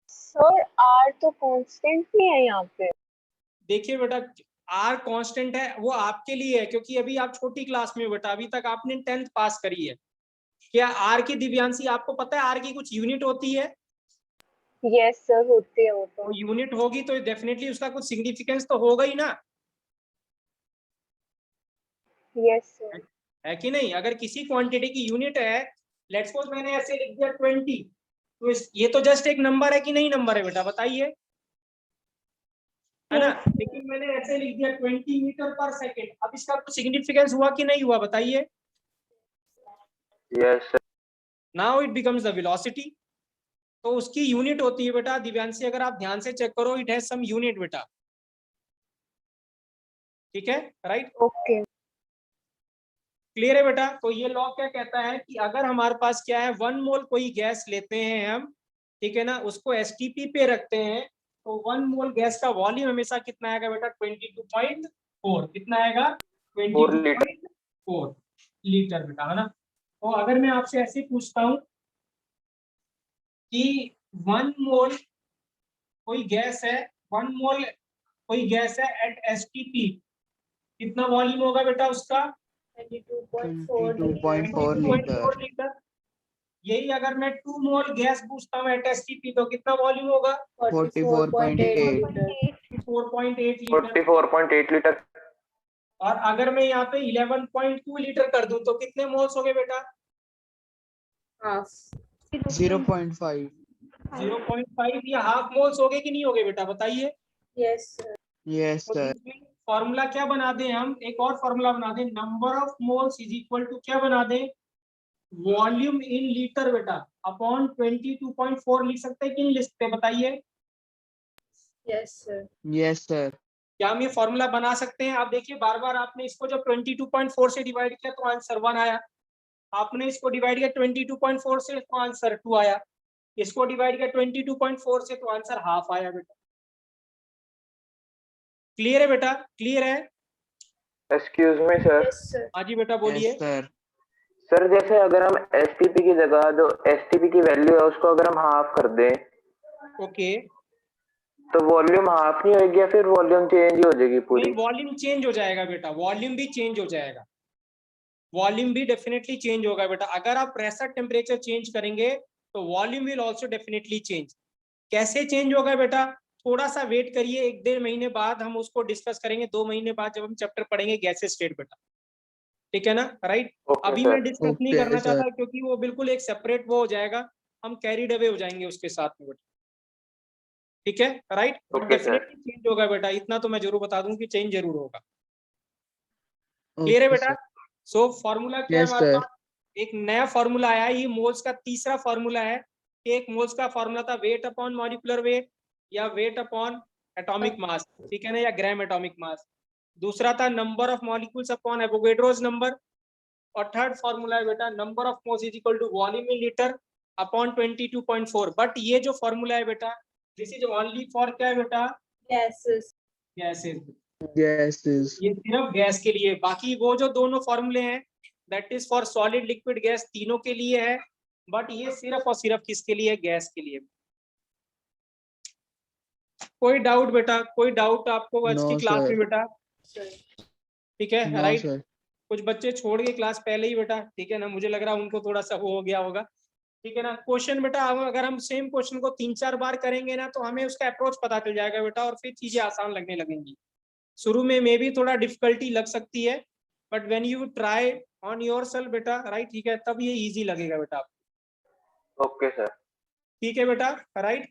S8: सर आर तो कांस्टेंट नहीं है यहाँ पे।
S1: देखिए बेटा, आर कांस्टेंट है वो आपके लिए है, क्योंकि अभी आप छोटी क्लास में हो बेटा, अभी तक आपने 10th पास करी है। क्या आर की, दिव्यांशी आपको पता है आर की कुछ यूनिट होती है?
S8: यस सर होती है वो
S1: तो
S8: तो।
S1: यूनिट होगी तो डेफिनेटली उसका कुछ सिग्निफिकेंस तो होगा ही ना,
S8: यस सर।
S1: है कि नहीं। अगर किसी क्वांटिटी की यूनिट है, लेट्स सपोज मैंने ऐसे लिख दिया 20, तो ये तो जस्ट एक नंबर है कि नहीं नंबर है बेटा, बताइए, है ना। लेकिन मैंने ऐसे लिख दिया 20 मीटर पर सेकेंड, अब इसका कुछ सिग्निफिकेंस हुआ कि नहीं हुआ, बताइए।
S6: Yes, sir.
S1: Now it becomes the velocity. तो उसकी यूनिट होती है बेटा, दिव्यांशी अगर आप ध्यान से चेक करो, इट हैज सम यूनिट बेटा, ठीक है, राइट।
S8: ओके।
S1: क्लियर है बेटा। तो ये लॉ क्या कहता है कि अगर हमारे पास क्या है, 1 मोल कोई गैस लेते हैं हम, ठीक है ना, उसको एसटीपी पे रखते हैं, तो 1 मोल गैस का वॉल्यूम हमेशा कितना आएगा बेटा, 22.4। कितना आएगा,
S6: 4 liter.
S1: 22.4 लीटर बेटा, है ना। तो अगर मैं आपसे ऐसे पूछता हूं कि 1 मोल कोई गैस है, 1 मोल कोई गैस है एट एसटीपी, कितना वॉल्यूम होगा बेटा उसका,
S2: 22.4
S5: 22.4
S2: liter.
S1: 22.4 लीटर। यही अगर मैं 2 मोल गैस पूछता हूँ एट एसटीपी, तो कितना वॉल्यूम होगा,
S2: 44.8
S5: 44.8.
S2: liter.
S1: 4.8 लीटर।
S6: 44.8 liter.
S1: और अगर मैं यहाँ पे 11.2 लीटर कर दूं, तो कितने मोल्स हो गए बेटा,
S2: Half.
S5: 0.5.
S1: 0.5 या हाफ मोल्स हो गए कि नहीं हो गए बेटा, बताइए।
S2: Yes, sir.
S5: Yes,
S1: तो
S5: sir.
S1: इसमें फॉर्मूला क्या बना दें हम, एक और फॉर्मूला बना दें, number of moles is equal to क्या बना दें, वॉल्यूम इन लीटर बेटा, अपॉन 22.4 लिख सकते हैं कि नहीं लिख सकते, बताइए।
S2: Yes, sir.
S5: Yes, sir.
S1: क्या हम ये फॉर्मूला बना सकते हैं। आप देखिए, बार बार आपने इसको जब 22.4 से डिवाइड किया तो आंसर 1 आया, आपने इसको डिवाइड किया 22.4 से तो आंसर 2 आया, इसको डिवाइड किया 22.4 से तो आंसर हाफ आया बेटा। क्लियर है बेटा, क्लियर है।
S6: Excuse me, sir.
S2: Yes, sir.
S1: हाँ जी बेटा बोलिए।
S5: Yes, sir.
S6: सर जैसे अगर हम एसटीपी की जगह जो एसटीपी की वैल्यू है उसको अगर हम हाफ कर दें,
S1: ओके,
S6: तो वॉल्यूम हाफ नहीं होगी या फिर वॉल्यूम चेंज ही हो जाएगी पूरी?
S1: नहीं वॉल्यूम चेंज हो जाएगा बेटा, वॉल्यूम भी चेंज हो जाएगा, वॉल्यूम भी डेफिनेटली चेंज होगा बेटा। अगर आप प्रेशर टेम्परेचर चेंज करेंगे तो volume will also definitely change. कैसे चेंज होगा बेटा, थोड़ा सा वेट करिए, 1-1.5 महीने बाद हम उसको डिस्कस करेंगे, 2 महीने बाद जब हम चैप्टर पढ़ेंगे गैसेस स्टेट बेटा, ठीक है ना, राइट।
S6: ओके
S1: अभी
S6: सर.
S1: मैं डिस्कस नहीं
S5: Okay,
S1: करना
S5: sir.
S1: चाहता क्योंकि वो बिल्कुल एक सेपरेट वो हो जाएगा, हम कैरीड अवे हो जाएंगे उसके साथ में बेटा, ठीक है, right. But
S6: Okay, sir.
S1: Definitely change होगा बेटा, इतना तो मैं जरूर बता दूं कि चेंज जरूर होगा। क्लियर है
S5: Okay,
S1: बेटा।
S5: sir.
S1: सो फॉर्मूला क्या है
S5: Yes,
S1: हमारे
S5: sir.
S1: पास, एक नया फॉर्मूला आया है, ये मोल्स का तीसरा फॉर्मूला है। एक मोल्स का फॉर्मूला था वेट अपॉन मॉलिक्यूलर वेट या वेट अपॉन एटॉमिक मास, ठीक है ना, या ग्राम एटॉमिक मास। दूसरा था number of molecules upon Avogadro's number. और थर्ड फॉर्मूला है बेटा number of moles is equal to volume in litre upon 22.4। But ये जो फॉर्मूला है बेटा, दिस इज ओनली फॉर क्या है बेटा,
S2: Gases.
S1: Gases,
S5: Gases.
S1: ये सिर्फ गैस के लिए। बाकी वो जो दोनों फॉर्मूले हैं that is for solid liquid gas, तीनों के लिए है, बट ये सिर्फ और सिर्फ किसके लिए, गैस के लिए। कोई डाउट बेटा, कोई डाउट आपको आज की
S5: No,
S1: क्लास में
S5: sir.
S1: बेटा,
S2: Sir.
S1: ठीक है,
S5: No,
S1: राइट।
S5: sir.
S1: कुछ बच्चे छोड़ गए क्लास पहले ही बेटा, ठीक है ना, मुझे लग रहा है उनको थोड़ा सा वो हो गया होगा, ठीक है ना। क्वेश्चन बेटा अगर हम सेम क्वेश्चन को 3-4 बार करेंगे ना तो हमें उसका अप्रोच पता चल जाएगा बेटा, और फिर चीजें आसान लगने लगेंगी। शुरू में मे भी थोड़ा डिफिकल्टी लग सकती है, but when you try on yourself बेटा, राइट, ठीक है, तब ये इजी लगेगा बेटा आपको।
S6: Okay sir.
S1: ठीक है बेटा, राइट,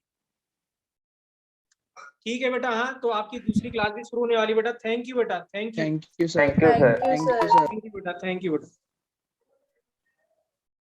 S1: ठीक है बेटा। हाँ, तो आपकी दूसरी क्लास भी शुरू होने वाली बेटा। थैंक यू बेटा, thank you,
S5: Thank you, sir.
S6: Thank you sir.
S2: Thank you,
S5: Thank you,
S2: sir.
S5: sir.
S1: Thank you बेटा, थैंक यू बेटा।